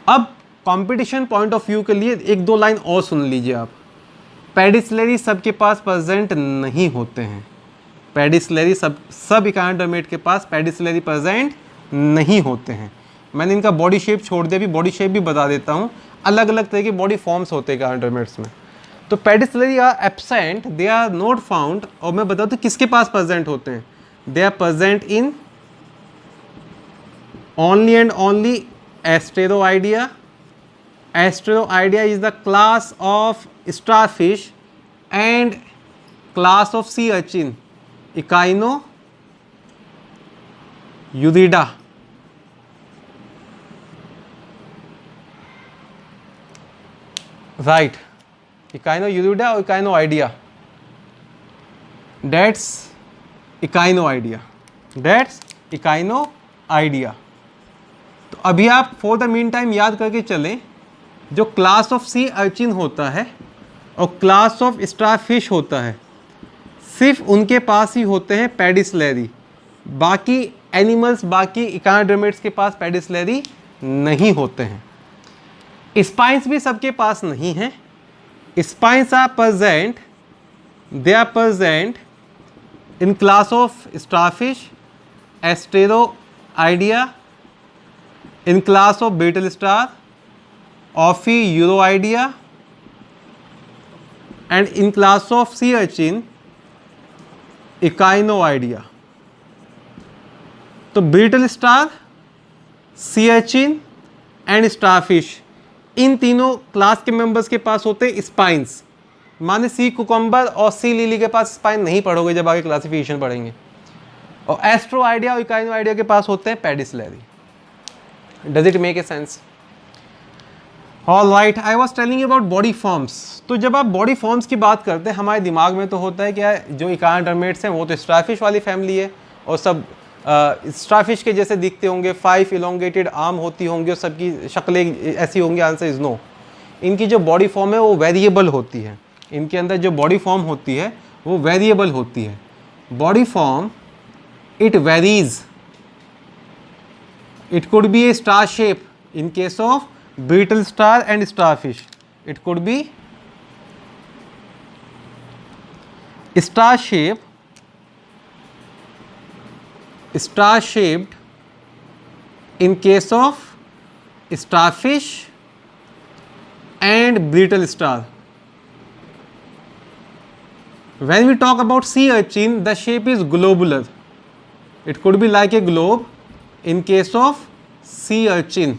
अब कंपटीशन पॉइंट ऑफ व्यू के लिए एक दो लाइन और सुन लीजिए आप। पेडिसलरी सबके पास प्रेजेंट नहीं होते हैं, पेडिसलरी सब इकानोडर्मेट के पास पेडिसलरी प्रेजेंट नहीं होते हैं। मैंने इनका बॉडी शेप छोड़ दिया, अभी बॉडी शेप भी बता देता हूँ। अलग अलग तरह के बॉडी फॉर्म्स होते हैं इकानोडर्मेट्स में। तो pedicellariae are absent, they are not found. और मैं बताऊँ तो किसके पास प्रेजेंट होते हैं? They are present in only and only Asteroidea. Asteroidea is the class of starfish and class of sea urchin, Echinoeurida. Right, Echinoeurida or Echinoidea. That's Echinoidea. That's Echinoidea. तो अभी आप फॉर द मीन टाइम याद करके चलें, जो class of sea urchin होता है और क्लास ऑफ स्टारफिश होता है, सिर्फ उनके पास ही होते हैं पेडिसलरी। बाकी एनिमल्स, बाकी इकानोडर्मेट्स के पास पेडिसलरी नहीं होते हैं। स्पाइंस भी सबके पास नहीं हैं। Spines are present, they are present in class of starfish, Asteroidea, in class of brittle star, Ophiuroidea, and in class of sea urchin, Echinoidea. तो brittle star, sea urchin and starfish, in तीनों class के members के पास होते हैं spines. माने सी cucumber और sea lily के पास स्पाइन नहीं पढ़ोगे जब आगे क्लासिफिकेशन पढ़ेंगे। और एस्ट्रोआइडिया और इकाइनोआइडिया के पास होते हैं pedicellariae. Does it make a sense? All right, I was telling about body forms. तो जब आप बॉडी फॉर्म्स की बात करते हैं, हमारे दिमाग में तो होता है क्या, जो इकानोडर्मेट्स हैं वो तो स्टारफिश वाली फैमिली है और सब स्टारफिश के जैसे दिखते होंगे, 5 इलोंगेटेड आर्म होती होंगी और सबकी शक्लें ऐसी होंगी। Answer is no. इनकी जो बॉडी फॉर्म है वो वेरिएबल होती है। इनके अंदर जो बॉडी फॉर्म होती है वो वेरिएबल होती है। Body form it varies, it could be A star shape in case of beetle star and starfish. It could be star shaped in case of starfish and beetle star. When we talk about sea urchin, the shape is globular. It could be like a globe in case of sea urchin.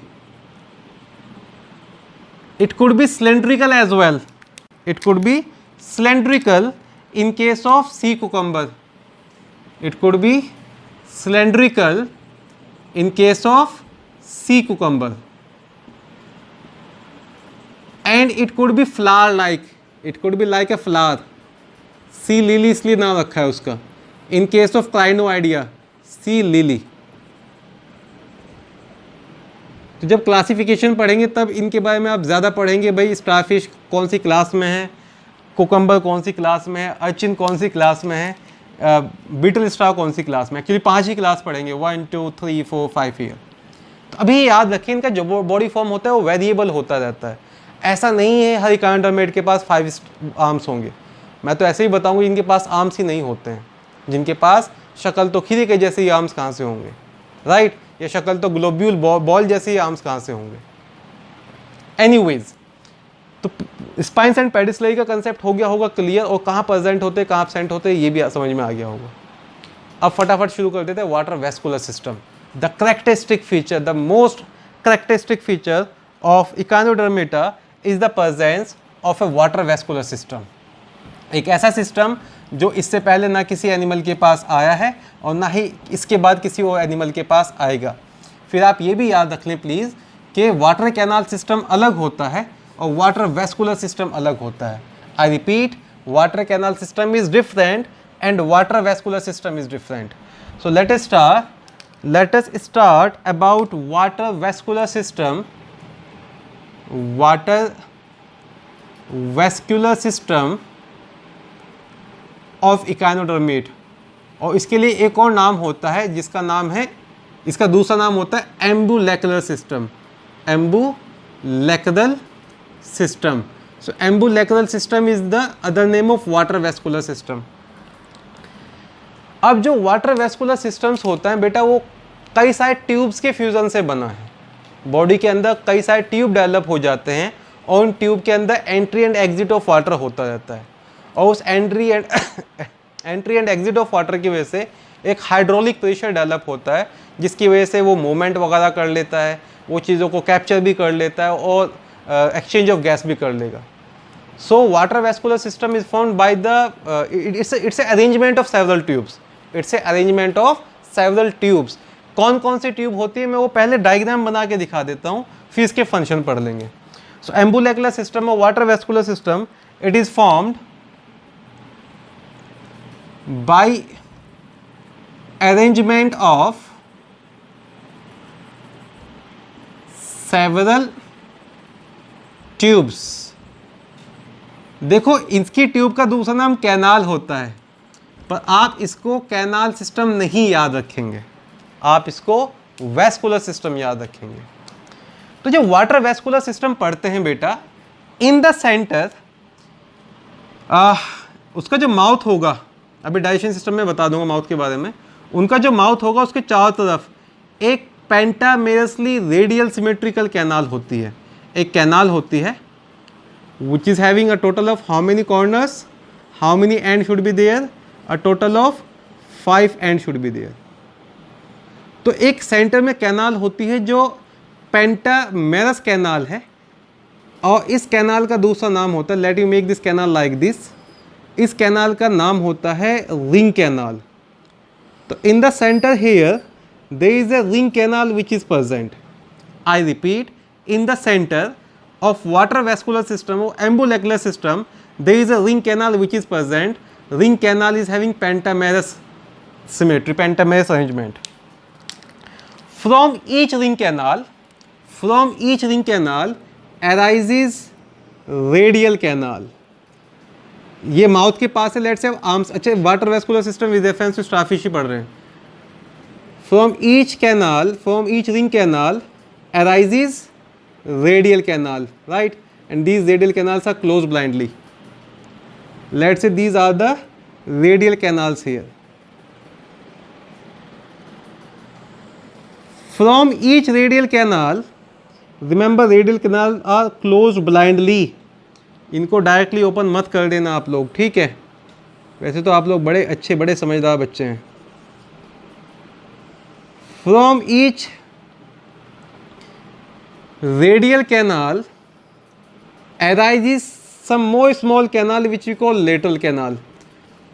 It could be cylindrical as well. It could be cylindrical in case of sea cucumber. It could be cylindrical in case of sea cucumber. And it could be flower like. It could be like a flower. Sea lily इसलिए नाम रखा है उसका. In case of Crinoidea, sea lily. तो जब classification पढ़ेंगे तब इनके बारे में आप ज़्यादा पढ़ेंगे। भाई स्टारफिश कौन सी क्लास में है, कुकम्बर कौन सी क्लास में है, अर्चिन कौन सी क्लास में है, बीटल स्टार कौन सी क्लास में। एक्चुअली 5 ही क्लास पढ़ेंगे, 1 2 3 4 5 ईयर। तो अभी याद रखिए, इनका जो बॉडी फॉर्म होता है वो वेरिएबल होता रहता है। ऐसा नहीं है हर इकानोडर्मेट के पास 5 आर्म्स होंगे। मैं तो ऐसे ही बताऊँगा, इनके पास आर्म्स ही नहीं होते हैं। जिनके पास शक्ल तो खीरे के जैसे ही आर्म्स कहाँ से होंगे, राइट? ये शक्ल तो ग्लोब्यूल बॉल जैसे ही आर्म्स कहाँ से होंगे। एनीवेज, तो स्पाइंस एंड पेडिसलरी का कंसेप्ट हो गया होगा क्लियर, और कहाँ प्रेजेंट होते हैं, कहाँ एब्सेंट होते हैं, ये भी समझ में आ गया होगा। अब फटाफट शुरू कर देते हैं। Water vascular system, the characteristic feature, the most characteristic feature of Echinodermata is the presence of A water vascular system. एक ऐसा सिस्टम जो इससे पहले ना किसी एनिमल के पास आया है और ना ही इसके बाद किसी और एनिमल के पास आएगा। फिर आप ये भी याद रख लें प्लीज़ कि वाटर कैनाल सिस्टम अलग होता है और वाटर वेस्कुलर सिस्टम अलग होता है। I repeat, water canal system is different and water vascular system is different. So let us start about water vascular system. Water vascular system of echinodermate, और इसके लिए एक और नाम होता है जिसका नाम है, इसका दूसरा नाम होता है ambulacral system. Ambulacral system. So ambulacral system is the other name of water vascular system. अब जो वाटर वेस्कुलर सिस्टम्स होता है बेटा, वो कई सारे ट्यूब्स के फ्यूजन से बना है। बॉडी के अंदर कई सारे ट्यूब डेवलप हो जाते हैं और उन ट्यूब के अंदर entry and exit of water होता रहता है, और उस entry and exit of water की वजह से एक हाइड्रोलिक प्रेशर डेवलप होता है, जिसकी वजह से वो मूवमेंट वगैरह कर लेता है, वो चीज़ों को कैप्चर भी कर लेता है और एक्सचेंज ऑफ गैस भी कर लेगा। So water vascular system is formed by the it's arrangement of several tubes. It's a arrangement of several tubes. कौन कौन सी ट्यूब होती है मैं वो पहले डायग्राम बना के दिखा देता हूँ, फिर इसके फंक्शन पढ़ लेंगे। सो एम्बुलेकुलर सिस्टम और water vascular system, it is formed by arrangement of several tubes। देखो इसकी ट्यूब का दूसरा नाम कैनाल होता है, पर आप इसको कैनाल सिस्टम नहीं याद रखेंगे, आप इसको वेस्कुलर सिस्टम याद रखेंगे। तो जब वाटर वेस्कुलर सिस्टम पढ़ते हैं बेटा, इन द सेंटर उसका जो माउथ होगा, अभी डाइजेशन सिस्टम में बता दूंगा माउथ के बारे में, उनका जो माउथ होगा उसके चारों तरफ एक पेंटामेरसली रेडियल सिमेट्रिकल कैनाल होती है। एक कैनाल होती है which is having a total of how many corners, how many end should be there, a total of 5 end should be there. तो एक सेंटर में कैनाल होती है जो पेंटामेरस कैनाल है, और इस कैनाल का दूसरा नाम होता है, let you make this canal like this, इस कैनाल का नाम होता है रिंग कैनाल। तो in the centre here there is a ring canal which is present. I repeat, in the centre of water vascular system और ambulacral system there is a ring canal which is present. Ring canal is having pentamerous symmetry, pentamerous arrangement. From each ring canal arises radial canal. ये mouth के पास है, let's say arms, अच्छा water vascular system with reference to starfish ही पढ़ रहे हैं। From each ring canal arises radial canal, right? And these radial canals are closed blindly. Let's say these are the radial canals here. From each radial canal, remember radial canal are closed blindly. इनको directly open मत कर देना आप लोग, ठीक है? वैसे तो आप लोग बड़े अच्छे बड़े समझदार बच्चे हैं। From each radial canal arises some more small canal which we call lateral canal.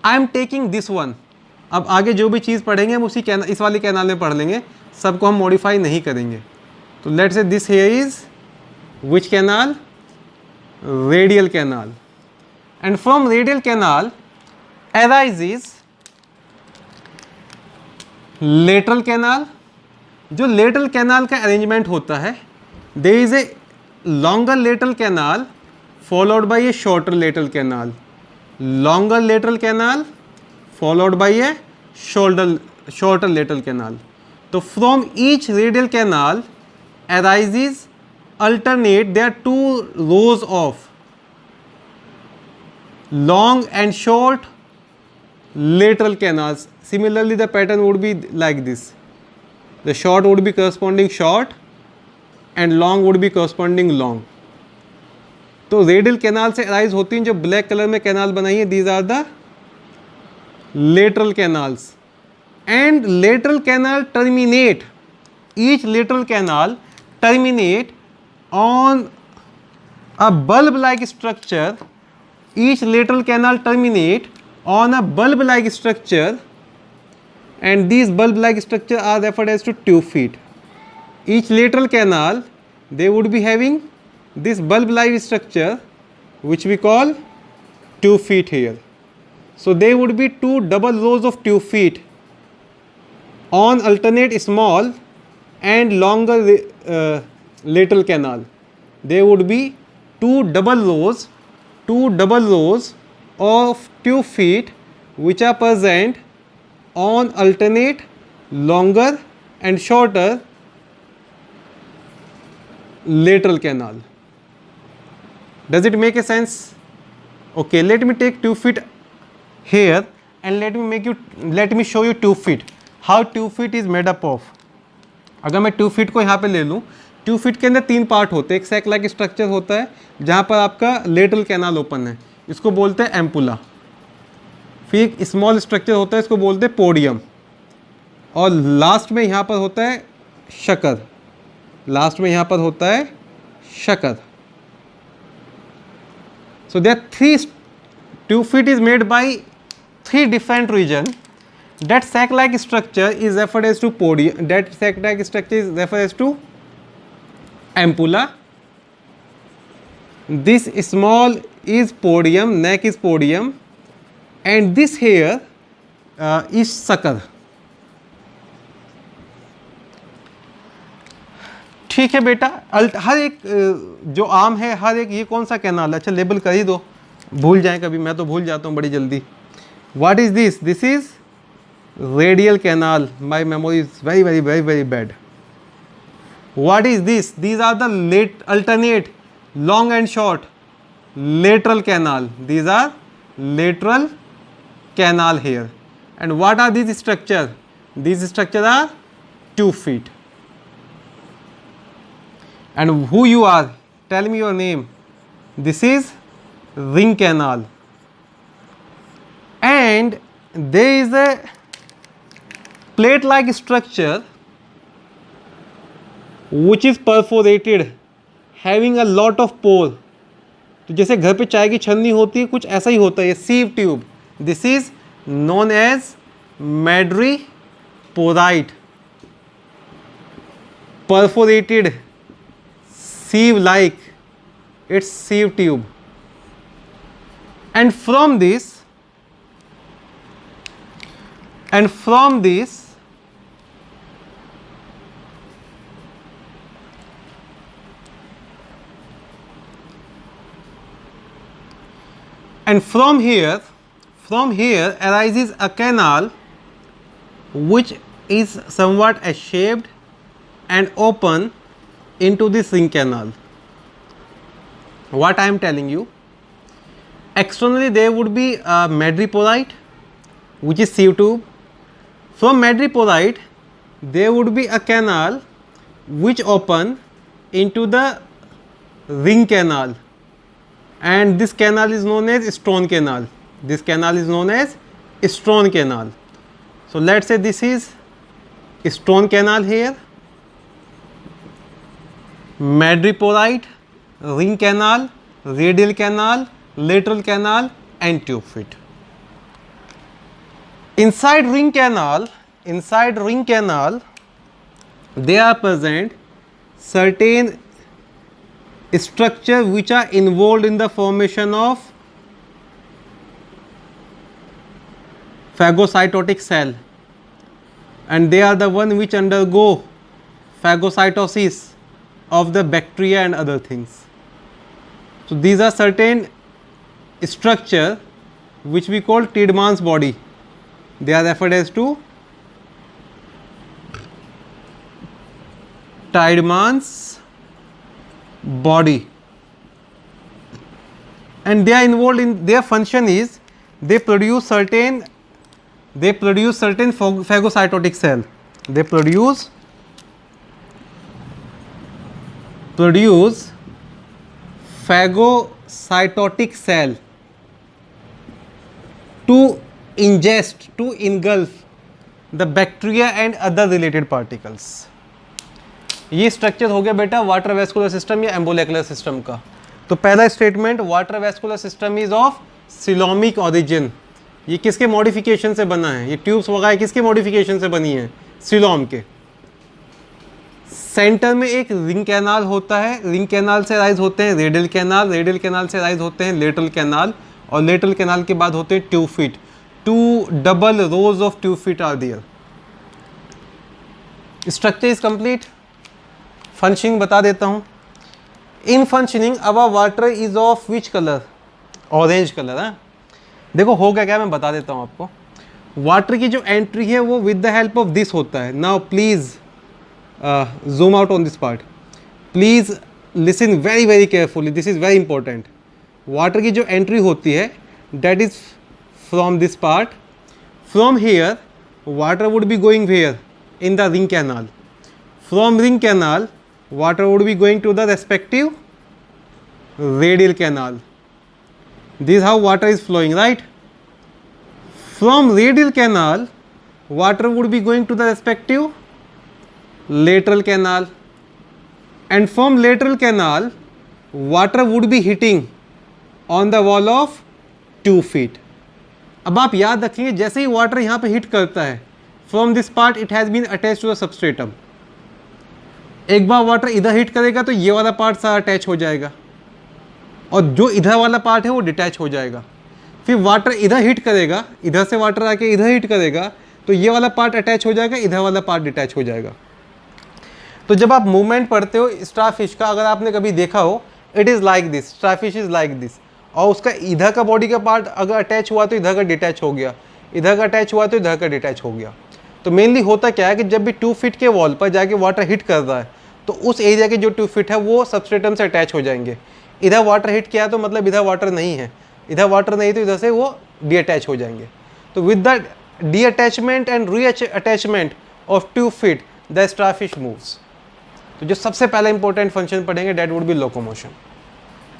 I am taking this one. अब आगे जो भी चीज़ पढ़ेंगे हम उसी कैनाल, इस वाली कैनाल में पढ़ लेंगे, सबको हम मॉडिफाई नहीं करेंगे। तो let's see this here is which canal? Radial canal. And from radial canal arises lateral canal. जो lateral canal का अरेंजमेंट होता है, there is a longer lateral canal followed by a shorter lateral canal. Longer lateral canal followed by a shorter lateral canal. तो from each radial canal arises alternate, there are two rows of long and short lateral canals. Similarly, the pattern would be like this. The short would be corresponding short and long would be corresponding long. तो radial canal से arise होती हैं जो black colour में canal बनाई है, these are the lateral canals. And lateral canal terminate, each lateral canal terminate on a bulb like structure each lateral canal terminate on a bulb-like structure, and these bulb-like structure are referred as to tube feet. Each lateral canal, they would be having this bulb-like structure, which we call tube feet here. So there would be two double rows of tube feet on alternate small and longer lateral canal. There would be two double rows of tube feet which are present on alternate longer and shorter lateral canal. Does it make a sense? Okay, let me take tube feet here and let me show you tube feet. How tube feet is made up of. अगर मैं tube feet को यहाँ पे ले लूँ, tube feet के अंदर तीन पार्ट होते हैं. एक सैक लाइक स्ट्रक्चर होता है जहाँ पर आपका लेटरल कैनाल ओपन है, इसको बोलते हैं एम्पुला. फिर एक स्मॉल स्ट्रक्चर होता है, इसको बोलते हैं पोडियम, और लास्ट में यहाँ पर होता है शकर. So there are three tube feet is made by three different region. That sac-like structure is referred as to podium. That sac-like structure is referred as to ampulla. This small is podium, neck is podium, and this here is sucker. ठीक है बेटा. हर एक जो आम है, हर एक ये कौन सा कैनाल है, अच्छा लेबल कर ही दो, भूल जाएं कभी, मैं तो भूल जाता हूँ बड़ी जल्दी. What is this? This is radial canal. My memory is very very very very bad. What is this? These are the late alternate long and short lateral canal. These are lateral canal here. And what are these structure? These structures are tube feet. And who you are? Tell me your name. This is ring canal. And there is a plate-like structure which is perforated, having a lot of pore. तो जैसे घर पे चाय की छन्नी होती है, कुछ ऐसा ही होता है ये sieve tube. This is known as madreporite, perforated sieve like, it's sieve tube. And from this and from here arises a canal which is somewhat shaped and open into this ring canal. What I am telling you, externally there would be a madreporite which is sieve tube. From madreporite there would be a canal which open into the ring canal, and this canal is known as Stone canal. This canal is known as Stone canal. So let's say this is Stone canal here, madreporite, ring canal, radial canal, lateral canal, and tube feet. Inside ring canal, there are present certain structure which are involved in the formation of phagocytotic cell, and they are the one which undergo phagocytosis of the bacteria and other things. So these are certain structure which we call Tiedemanns body. They are referred as to Tiedemanns body, and they are involved in their function is they produce certain phagocytotic cell. They produce phagocytotic cell to engulf the bacteria and other related particles. ये structure हो गया बेटा water vascular system या एम्बोलेकुलर system का. तो पहला statement, water vascular system is of coelomic origin. ये किसके मॉडिफिकेशन से बना है? ये ट्यूब्स वगैरह किसके मॉडिफिकेशन से बनी है? सिलोम के। सेंटर में एक रिंग कैनाल होता है, रिंग कैनाल से राइज होते हैं रेडियल कैनाल, रेडियल कैनाल से राइज होते हैं लेटरल कैनाल, और लेटरल कैनाल के बाद होते हैं tube feet. 2 double rows of tube feet are there. Structure is complete. Functioning बता देता हूँ। In functioning our water is of which colour? Orange colour है। देखो हो गया क्या, मैं बता देता हूँ आपको। वाटर की जो एंट्री है वो with the help of this होता है। Now please zoom out on this part. Please listen very very carefully. This is very important. Water की जो एंट्री होती है that is from this part. From here water would be going where? In the ring canal. From ring canal water would be going to the respective radial canal. This is how water is flowing, right? From radial canal water would be going to the respective lateral canal, and from lateral canal water would be hitting on the wall of 2 feet. अब आप याद रखिए, जैसे ही water यहाँ पे hit करता है, from this part it has been attached to the substratum. एक बार वाटर इधर हिट करेगा तो ये वाला पार्ट सारा अटैच हो जाएगा, और जो इधर वाला पार्ट है वो डिटैच हो जाएगा। फिर वाटर इधर हिट करेगा, इधर से वाटर आके इधर हिट करेगा तो ये वाला पार्ट अटैच हो जाएगा, इधर वाला पार्ट डिटैच हो जाएगा। तो जब आप मूवमेंट पढ़ते हो स्टारफिश का, अगर आपने कभी देखा हो, it is like this, starfish is like this, और उसका इधर का बॉडी का पार्ट अगर अटैच हुआ तो इधर का डिटैच हो गया, इधर का अटैच हुआ तो इधर का डिटैच हो गया। तो मेनली होता क्या है कि जब भी 2 फीट के वॉल पर जाके वाटर हिट कर रहा है तो उस एरिया के जो 2 फीट है वो सबस्ट्रेटम से अटैच हो जाएंगे। इधर वाटर हिट किया तो मतलब इधर वाटर नहीं है, इधर वाटर नहीं तो इधर से वो डी अटैच हो जाएंगे। तो with the de attachment and re attachment of 2 feet the starfish moves. तो जो सबसे पहला इंपॉर्टेंट फंक्शन पढ़ेंगे that would be locomotion.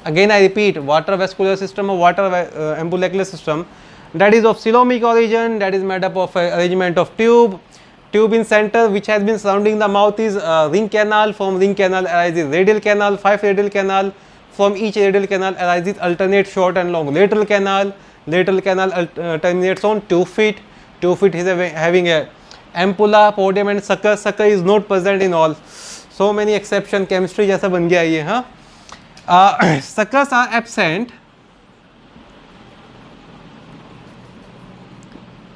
Again I repeat, water vascular system और water ambulacral system that is of coelomic origin, that is made up of arrangement of tube in center which has been surrounding the mouth is ring canal. From ring canal arises radial canal, 5 radial canal. From each radial canal arises alternate short and long lateral canal. Lateral canal terminates on 2 feet. 2 feet is having a ampulla, podium and sucker. Sucker is not present in all. So many exception, chemistry जैसा बन गया ये। हाँ, suckers are absent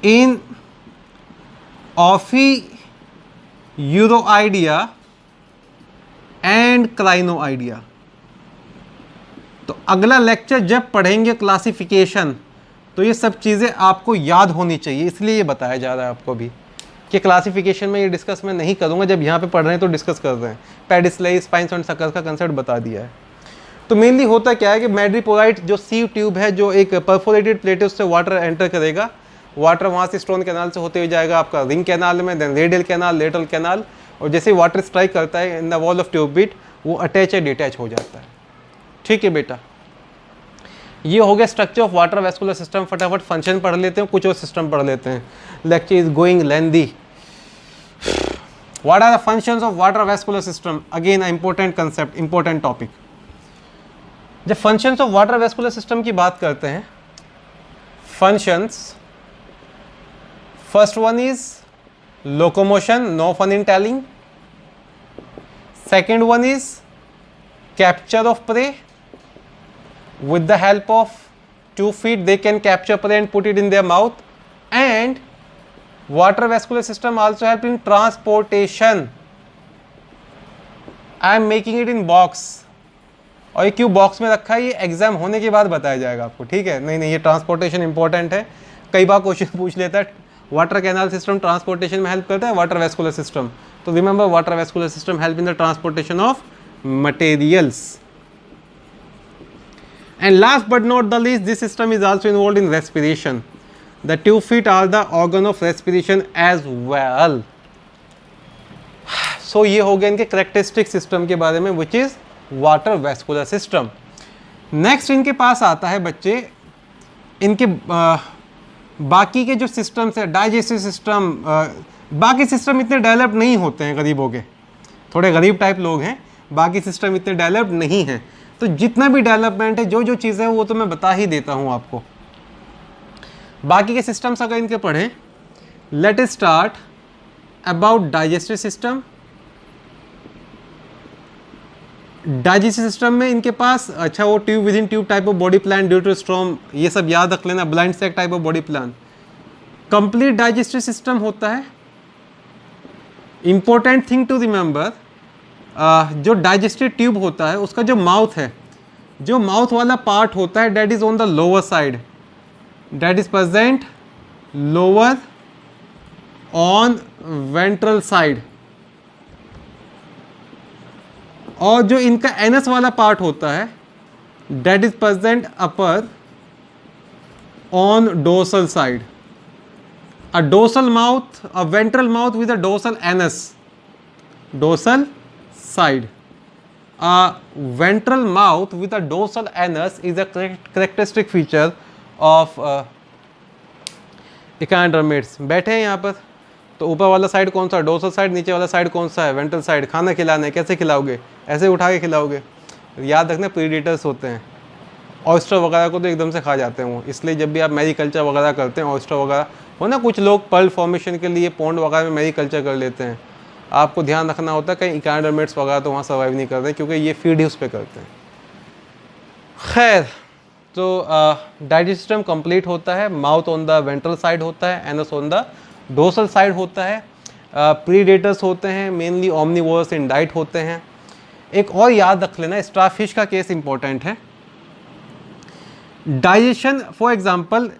in Ophiuroidea and Crinoidea। तो अगला lecture जब पढ़ेंगे classification तो ये सब चीज़ें आपको याद होनी चाहिए, इसलिए ये बताया जा रहा है आपको भी कि क्लासिफिकेशन में ये डिस्कस मैं नहीं करूँगा, जब यहाँ पे पढ़ रहे हैं तो डिस्कस कर रहे हैं। पेडिसलाई, स्पाइन्स एंड सकर्स का कंसेप्ट बता दिया है। तो मेनली होता क्या है कि मैड्रीपोराइट जो सीव ट्यूब है, जो एक परफोरेटेड प्लेट है, उससे वाटर एंटर करेगा। वाटर वहाँ से स्टोन कैनाल से होते हुए जाएगा आपका रिंग कैनाल में, then radial canal, lateral canal, और जैसे वाटर स्ट्राइक करता है in the wall of tube बिट वो अटैच या डिटैच हो जाता है। ठीक है बेटा, ये हो गया structure of water vascular system. फटाफट फंक्शन पढ़ लेते हैं, कुछ और सिस्टम पढ़ लेते हैं, lecture is going lengthy. What are the functions of water vascular system? Again important concept, important topic. जब functions of water vascular system की बात करते हैं, functions, first one is locomotion, no fun in telling. Second one is capture of prey. With the help of 2 feet they can capture prey and put it in their mouth. And water vascular system also help in transportation. I am making it in box. और ये क्यों box में रखा है ये exam होने के बाद बताया जाएगा आपको, ठीक है? नहीं, ये ट्रांसपोर्टेशन इंपॉर्टेंट है, कई बार क्वेश्चन पूछ लेता है। वाटर कैनाल सिस्टम ट्रांसपोर्टेशन में हेल्प करता है, वाटर वेस्कुलर सिस्टम। तो remember, water vascular system help in the transportation of materials. And last but not the least, this system is also involved in respiration. The 2 feet are the organ of respiration as well. So ये हो गया इनके characteristic system के बारे में, which is water vascular system. Next इनके पास आता है बच्चे इनके बाकी के जो सिस्टम्स है, डाइजेस्टिव सिस्टम, बाकी सिस्टम इतने डेवलप नहीं होते हैं गरीबों के, थोड़े गरीब टाइप लोग हैं, बाकी सिस्टम इतने डेवलप नहीं हैं। तो जितना भी डेवलपमेंट है, जो जो चीज़ें हैं वो तो मैं बता ही देता हूँ आपको। बाकी के सिस्टम्स अगर इनके पढ़ें, let us start about digestive system. Digestive system में इनके पास अच्छा वो tube within tube type of body plan, deuterostome, ये सब याद रख लेना, blind sac type of body plan. Complete digestive system होता है। इंपॉर्टेंट थिंग टू रिमेंबर, जो डाइजेस्टिव ट्यूब होता है उसका जो माउथ है, जो माउथ वाला पार्ट होता है, that is on the lower side, that is present lower on ventral side. और जो इनका एनस वाला पार्ट होता है, that is present upper on dorsal side. A dorsal mouth, a ventral mouth with a dorsal anus, dorsal side. A ventral mouth with a dorsal anus is a characteristic feature of echinodermates. बैठे हैं यहाँ पर, तो ऊपर वाला side कौन सा, dorsal side, नीचे वाला साइड कौन सा है, वेंट्रल साइड। खाना खिलाना है, कैसे खिलाओगे, ऐसे उठा के खिलाओगे। याद रखना प्रीडेटर्स होते हैं, ऑयस्टर वगैरह को तो एकदम से खा जाते हैं वो, इसलिए जब भी आप मैरीकल्चर वगैरह करते हैं, ऑयस्टर वगैरह हो ना, कुछ लोग पर्ल फॉर्मेशन के लिए पॉन्ड वगैरह में मैरीकल्चर कर लेते हैं, आपको ध्यान रखना होता है कहीं इकाइनोडर्मेट्स वगैरह तो वहाँ सर्वाइव नहीं करते क्योंकि ये फीड ही उस पर करते हैं। खैर, तो डाइजेस्टिव सिस्टम कंप्लीट होता है, mouth on the ventral side होता है, anus on the dorsal side होता है। प्रीडेटर्स होते हैं, मेनली ओमनिवोरस इन डाइट होते हैं। एक और याद रख लेना, स्टारफिश का केस इंपॉर्टेंट है। Digestion, for example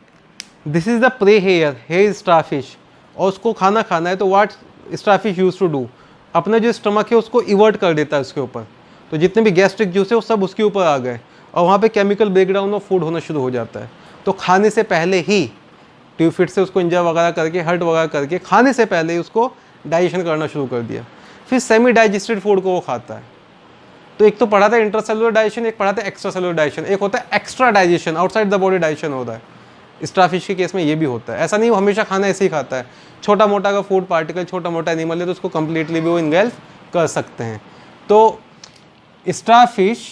this is the prey here, here starfish, और उसको खाना खाना है तो what starfish use to do, अपना जो स्टमक है उसको इवर्ट कर देता है उसके ऊपर, तो जितने भी गैस्ट्रिक जूस है वो सब उसके ऊपर आ गए और वहाँ पे केमिकल ब्रेकडाउन ऑफ फूड होना शुरू हो जाता है। तो खाने से पहले ही ट्यूब फिट से उसको इंजर वगैरह करके, हर्ट वगैरह करके, खाने से पहले ही उसको डाइजेशन करना शुरू कर दिया, फिर सेमी डाइजेस्टेड फूड को वो खाता है। तो एक तो पढ़ा था इंट्रासेलुलर डाइजेशन, एक पढ़ा था एक्स्ट्रा सेलुलर डाइजेशन, एक होता है extra digestion, outside the body digestion होता है। स्टारफिश के केस में ये भी होता है। ऐसा नहीं वो हमेशा खाना ऐसे ही खाता है, छोटा मोटा का फूड पार्टिकल, छोटा मोटा एनिमल है तो उसको कंप्लीटली भी वो इनगल्फ कर सकते हैं। तो starfish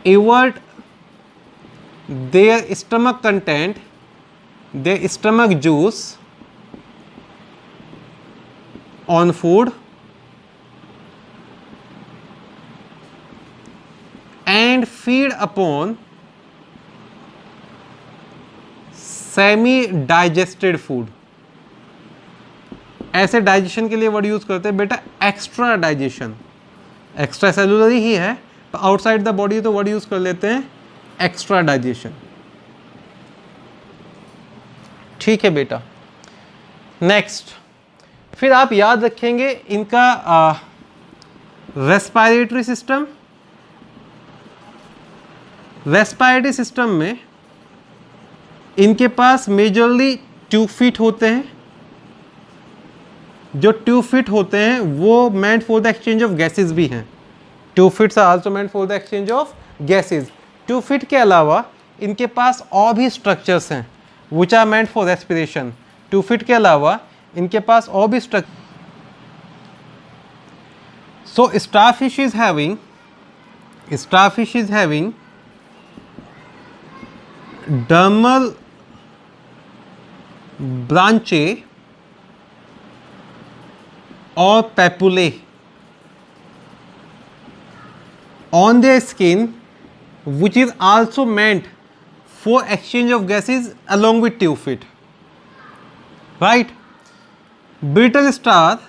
exert their stomach content, their stomach juice on food and feed upon semi digested food। ऐसे डाइजेशन के लिए वर्ड यूज करते हैं बेटा एक्स्ट्रा डाइजेशन, एक्स्ट्रा सेलुलर ही है तो आउटसाइड द बॉडी तो वर्ड यूज कर लेते हैं एक्स्ट्रा डाइजेशन। ठीक है बेटा। नेक्स्ट, फिर आप याद रखेंगे इनका रेस्पिरेटरी सिस्टम। रेस्पिरेटरी सिस्टम में इनके पास मेजरली ट्यूब फीट होते हैं। जो ट्यूब फीट होते हैं वो meant for the exchange of gases भी हैं। Tube feets are also meant for the exchange of gases. Tube feet के अलावा इनके पास और भी स्ट्रक्चर्स हैं which are meant for respiration. Tube feet के अलावा इनके पास और भी structure. So starfish is having dermal branchiae और papulae on their skin which is also meant for exchange of gases along with tube feet, right? Beetle star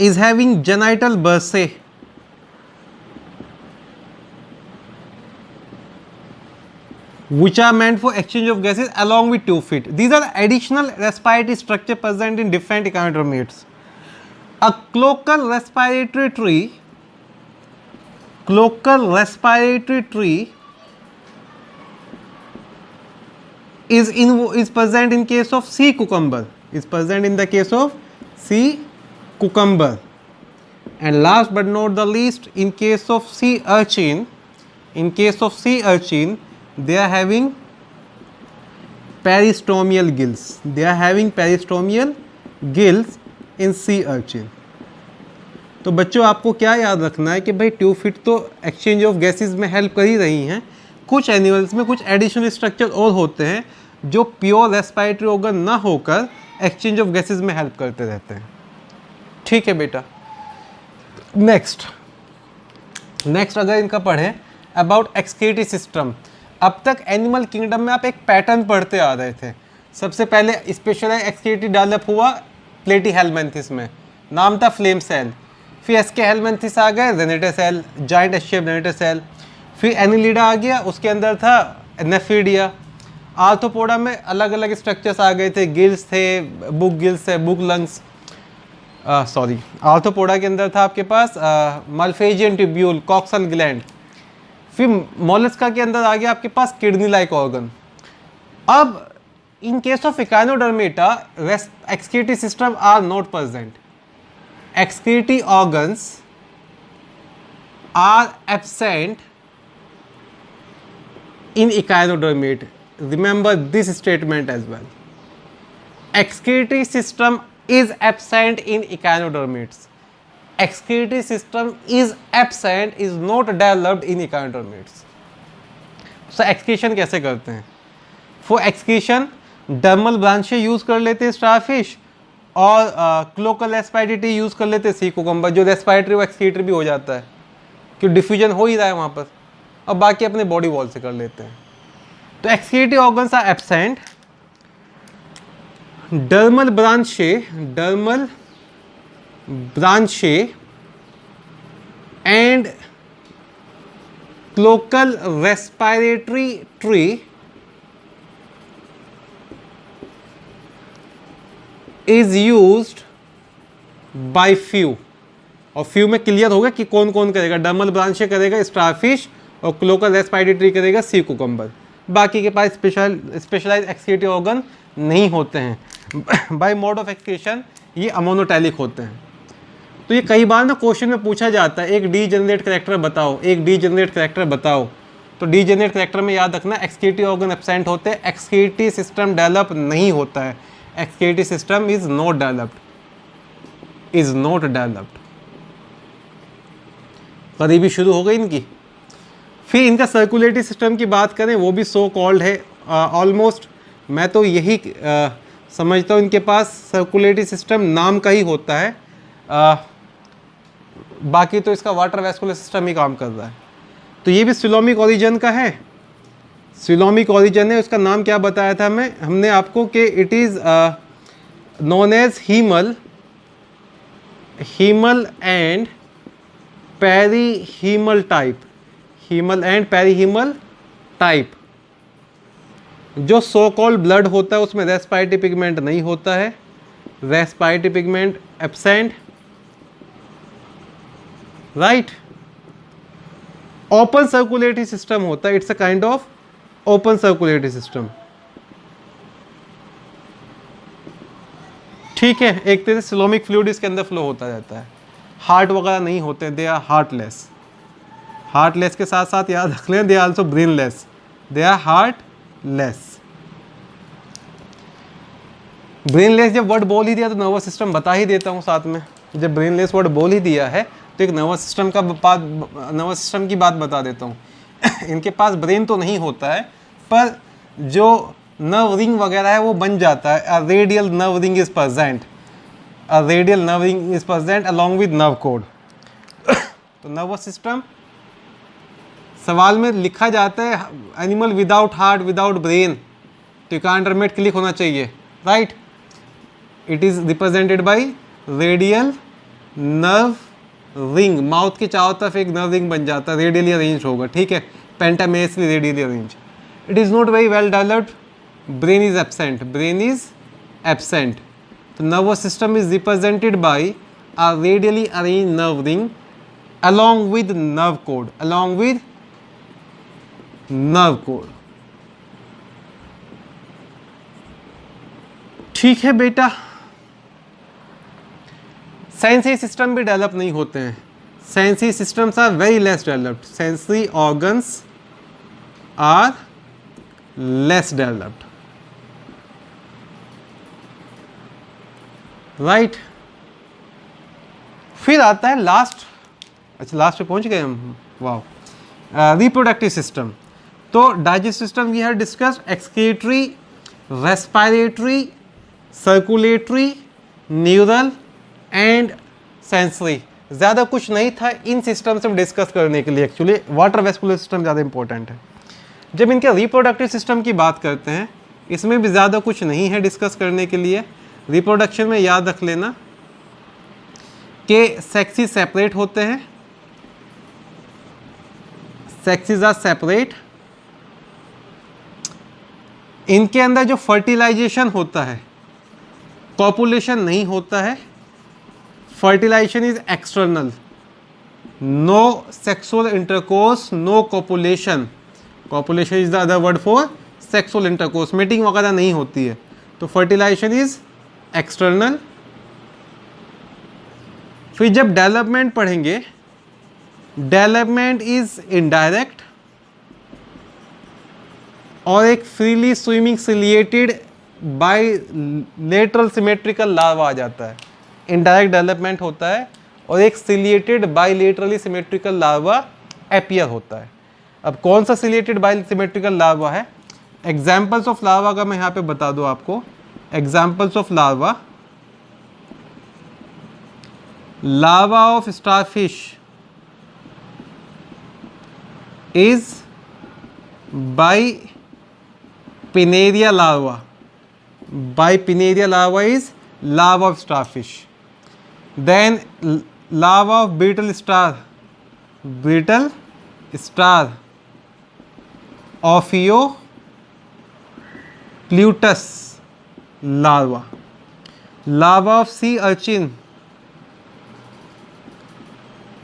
is having genital bursae which are meant for exchange of gases along with tube feet. These are additional respiratory structure present in different echinodermates. A cloacal respiratory tree is present in case of sea cucumber. Is present in the case of sea cucumber. And last but not the least, in case of sea urchin, they are having peristomial gills. In sea urchin. तो बच्चों आपको क्या याद रखना है कि भाई tube fit तो एक्सचेंज ऑफ गैसेस में हेल्प कर ही रही हैं, कुछ एनिमल्स में कुछ एडिशनल स्ट्रक्चर और होते हैं जो प्योर रेस्पिरेटरी ऑर्गन ना होकर एक्सचेंज ऑफ गैसेस में हेल्प करते रहते हैं। ठीक है बेटा। नेक्स्ट अगर इनका पढ़ें अबाउट एक्सक्रीटरी सिस्टम। अब तक एनिमल किंगडम में आप एक पैटर्न पढ़ते आ रहे थे। सबसे पहले स्पेशलाइज एक्सक्रीटरी डेवलप हुआ प्लेटीहेलमिन्थेस में, नाम था फ्लेम सेल। फिर एसके हेलमिन्थेस आ गए, renette cell, giant S shape renette cell. फिर एनिलिडा आ गया, उसके अंदर था नेफिडिया। आर्थ्रोपोडा में अलग अलग स्ट्रक्चर्स आ गए थे, गिल्स थे, बुक गिल्स है, बुक लंग्स, आर्थ्रोपोडा के अंदर था आपके पास मल्फेजियन ट्यूब्यूल, कॉक्सल ग्लैंड। फिर मोलस्का के अंदर आ गया आपके पास किडनी लाइक ऑर्गन। अब in case of Echinodermata excretory system are not present. Excretory organs are absent in echinodermate. Remember this statement as well. Excretory system is absent in echinodermates. Excretory system is absent, is not developed in echinodermates. So excretion कैसे करते हैं? For excretion dermal branches use कर लेते हैं starfish, और cloacal respiratory use कर लेते हैं सी कुकुम्बर, जो रेस्पिरेटरी वो एक्सक्रीटरी भी हो जाता है क्योंकि डिफ्यूजन हो ही रहा है वहाँ पर, और बाकी अपने बॉडी वॉल से कर लेते हैं। तो excretory organs are absent. Dermal branchiae and cloacal respiratory tree is used by few. और फ्यू में क्लियर होगा कि कौन कौन करेगा। डर्मल ब्रांचे करेगा स्टारफिश, और क्लोकल रेस्पिरेटरी करेगा सी कुकुम्बर। बाकी के पास स्पेशलाइज एक्सक्रीटरी ऑर्गन नहीं होते हैं। बाय मोड ऑफ एक्सक्रीशन ये अमोनोटैलिक होते हैं। तो ये कई बार ना क्वेश्चन में पूछा जाता है, एक डीजेनरेट करैक्टर बताओ, एक डीजेनरेट करैक्टर बताओ। तो डीजेनरेट करैक्टर में याद रखना एक्सक्रीटरी ऑर्गन एब्सेंट होते हैं, एक्सक्रीटरी सिस्टम डेवलप नहीं होता है। Excretory system is not developed. करीबी शुरू हो गई इनकी। फिर इनका सर्कुलेटरी सिस्टम की बात करें, वो भी सो कॉल्ड है ऑलमोस्ट। मैं तो यही समझता हूँ इनके पास सर्कुलेटरी सिस्टम नाम का ही होता है, बाकी तो इसका वाटर वैस्कुलर सिस्टम ही काम कर रहा है। तो ये भी सिलोमिक ओरिजिन का है, सिलोमिक ओरिजिन है। उसका नाम क्या बताया था हमने आपको कि it is known as haemal and perihaemal type. जो सो कॉल्ड ब्लड होता है उसमें रेस्पिरेटरी पिगमेंट नहीं होता है, respiratory pigment absent, right. Open circulatory system होता है, it's a kind of open circulatory system. ठीक है, एक तरह से सिलोमिक फ्लूइड इसके अंदर फ्लो होता रहता है। हार्ट वगैरह नहीं होते, दे आर हार्टलेस। हार्टलेस के साथ साथ याद रख लें, they are also brainless, they are heartless. Brainless जब वर्ड बोल ही दिया तो नर्वस सिस्टम बता ही देता हूँ साथ में। जब ब्रेनलेस वर्ड बोल ही दिया है तो एक नर्वस सिस्टम की बात बता देता हूँ। इनके पास ब्रेन तो नहीं होता है, पर जो नर्व रिंग वगैरह है वो बन जाता है। अ radial nerve ring is present, along with nerve code. तो नर्वस सिस्टम सवाल में लिखा जाता है animal without heart without brain, तो इकांडरमेट क्लिक होना चाहिए, right. It is represented bye radial nerve ring. Mouth के चारों तरफ एक नर्व रिंग बन जाता है, रेडियली अरेंज होगा, ठीक है, pentamerously radially arrange. It is not very well developed, brain is absent. तो nervous system is represented by a radially arrange nerve ring along with nerve cord। ठीक है बेटा। सेंसरी सिस्टम भी डेवलप नहीं होते हैं, sensory systems are very less developed, sensory organs are less developed, right. फिर आता है लास्ट, अच्छा लास्ट पे पहुंच गए हम, वाह, रिप्रोडक्टिव सिस्टम। तो digestive system we have discussed excretory, respiratory, circulatory, neural and sensory. ज़्यादा कुछ नहीं था इन सिस्टम से डिस्कस करने के लिए, एक्चुअली वाटर वेस्कुलर सिस्टम ज़्यादा इंपॉर्टेंट है। जब इनके रिप्रोडक्टिव सिस्टम की बात करते हैं, इसमें भी ज़्यादा कुछ नहीं है डिस्कस करने के लिए। रिप्रोडक्शन में याद रख लेना कि सेक्सेस सेपरेट होते हैं, सेक्सेस आर सेपरेट। इनके अंदर जो फर्टिलाइजेशन होता है, कॉपुलेशन नहीं होता है, fertilization is external, no sexual intercourse, no copulation. Copulation is the other word for sexual intercourse, meeting वगैरह नहीं होती है, तो फर्टिलाइजेशन इज एक्सटर्नल। फिर जब डेवलपमेंट पढ़ेंगे, डेवलपमेंट इज इनडायरेक्ट और एक freely swimming ciliated bilateral symmetrical larva आ जाता है। इनडायरेक्ट डेवलपमेंट होता है और एक ciliated bilaterally symmetrical larva appear होता है। अब कौन सा सिलिएटेड बाइसिमेट्रिकल लार्वा है? एग्जाम्पल्स ऑफ लार्वा का मैं यहाँ पे बता दूँ आपको। Examples of larva, larva of starfish is bipinnaria larva, bipinnaria larva is larva of starfish. Then larva of beetle star, beetle star, Ophioplutus larva. Larva of sea urchin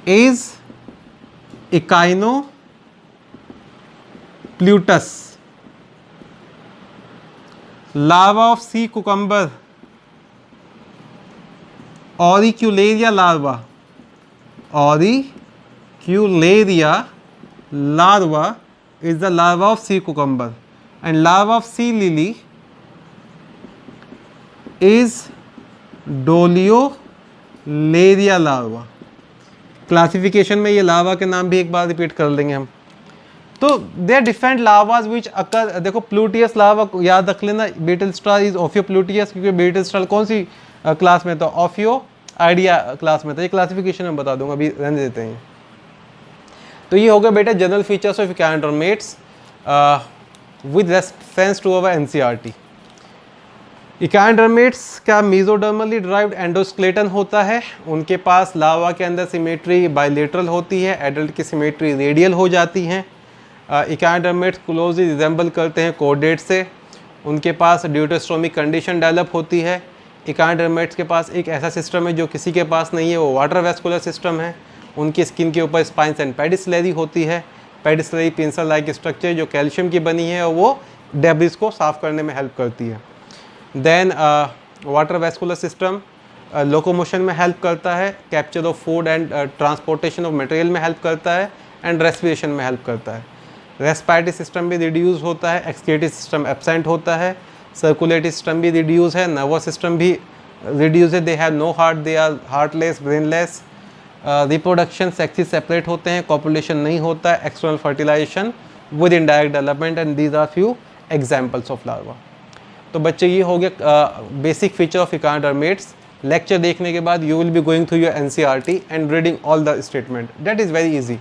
is Echinoplutus. Larva of sea cucumber, Auricularia larva. Auricularia larva is the larva of sea cucumber, and larva of sea lily is Doliolaria larva. Classification में ये larva के नाम भी एक बार repeat कर लेंगे हम। तो दे आर डिफरेंट लार्वाज विच अकर, देखो प्लूटियस लार्वा याद रख लेना, बीटल स्टार इज ऑफियोप्लूटियस, क्योंकि बीटल स्टार कौन सी क्लास में था? ऑफियो आइडिया क्लास में था। ये क्लासिफिकेशन में बता दूंगा, अभी रहने देते हैं। तो ये हो गया बेटा general features of echinodermates with reference to our NCERT. Echinodermates का मेसोडर्मली डिराइव्ड एंडोस्केलेटन होता है, उनके पास लार्वा के अंदर सिमेट्री बाइलेटरल होती है, एडल्ट की सिमेट्री रेडियल हो जाती हैं। इकैनोडर्मेट्स क्लोजली रिजेंबल करते हैं कॉर्डेट से, उनके पास ड्यूटेरोस्टोमिक कंडीशन डेवलप होती है। इकैनोडर्मेट्स के पास एक ऐसा सिस्टम है जो किसी के पास नहीं है, वो वाटर वेस्कुलर सिस्टम है। उनकी स्किन के ऊपर स्पाइन्स एंड पेडिसलरी होती है, पेडिसलरी पिंसल लाइक स्ट्रक्चर जो कैल्शियम की बनी है और वो डेब्रिस को साफ करने में हेल्प करती है। Then water vascular system locomotion में हेल्प करता है, capture of food and transportation of material में हेल्प करता है, एंड रेस्पिरेशन में हेल्प करता है। रेस्पिरेटरी सिस्टम भी रिड्यूस होता है, एक्सक्रीटरी सिस्टम एब्सेंट होता है, सर्कुलेटरी सिस्टम भी रिड्यूस है, नर्वस सिस्टम भी रिड्यूस है, they have no heart, they are heartless, brainless. Reproduction sexes separate होते हैं, कॉपुलेशन नहीं होता है, external fertilization with indirect development, and these are few examples of larva. तो बच्चे ये हो गया basic feature of echinodermates. Lecture देखने के बाद you will be going through your NCERT and reading all the statement, that is very easy.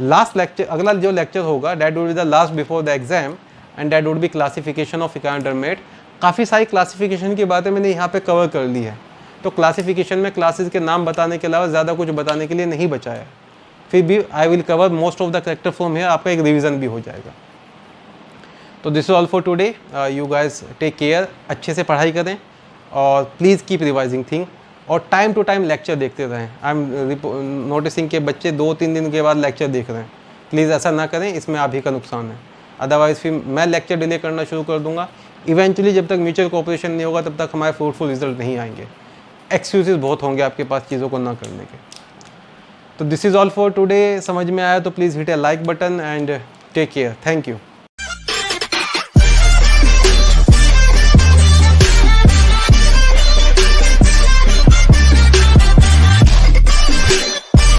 Last lecture, अगला जो लेक्चर होगा that would be the last before the exam, and that would be classification of echinodermate. काफ़ी सारी classification की बातें मैंने यहाँ पे कवर कर ली है, तो क्लासिफिकेशन में क्लासेस के नाम बताने के अलावा ज़्यादा कुछ बताने के लिए नहीं बचा है। फिर भी I will cover most of the character form है, आपका एक रिवीजन भी हो जाएगा। तो this is all for today, you guys take care, अच्छे से पढ़ाई करें और प्लीज़ कीप रिवाइजिंग थिंग, और टाइम टू टाइम लेक्चर देखते रहें। आई एम नोटिसिंग के बच्चे 2-3 दिन के बाद लेक्चर देख रहे हैं, प्लीज़ ऐसा ना करें, इसमें आप ही का नुकसान है। अदरवाइज़ फिर मैं लेक्चर डिले करना शुरू कर दूंगा। इवेंचुअली जब तक म्यूचुअल कोऑपरेशन नहीं होगा तब तक हमारे फ्रूटफुल रिजल्ट नहीं आएंगे, एक्सक्यूजेस बहुत होंगे आपके पास चीज़ों को ना करने के। तो this is all for today. समझ में आया तो please hit a like button and take care, thank you.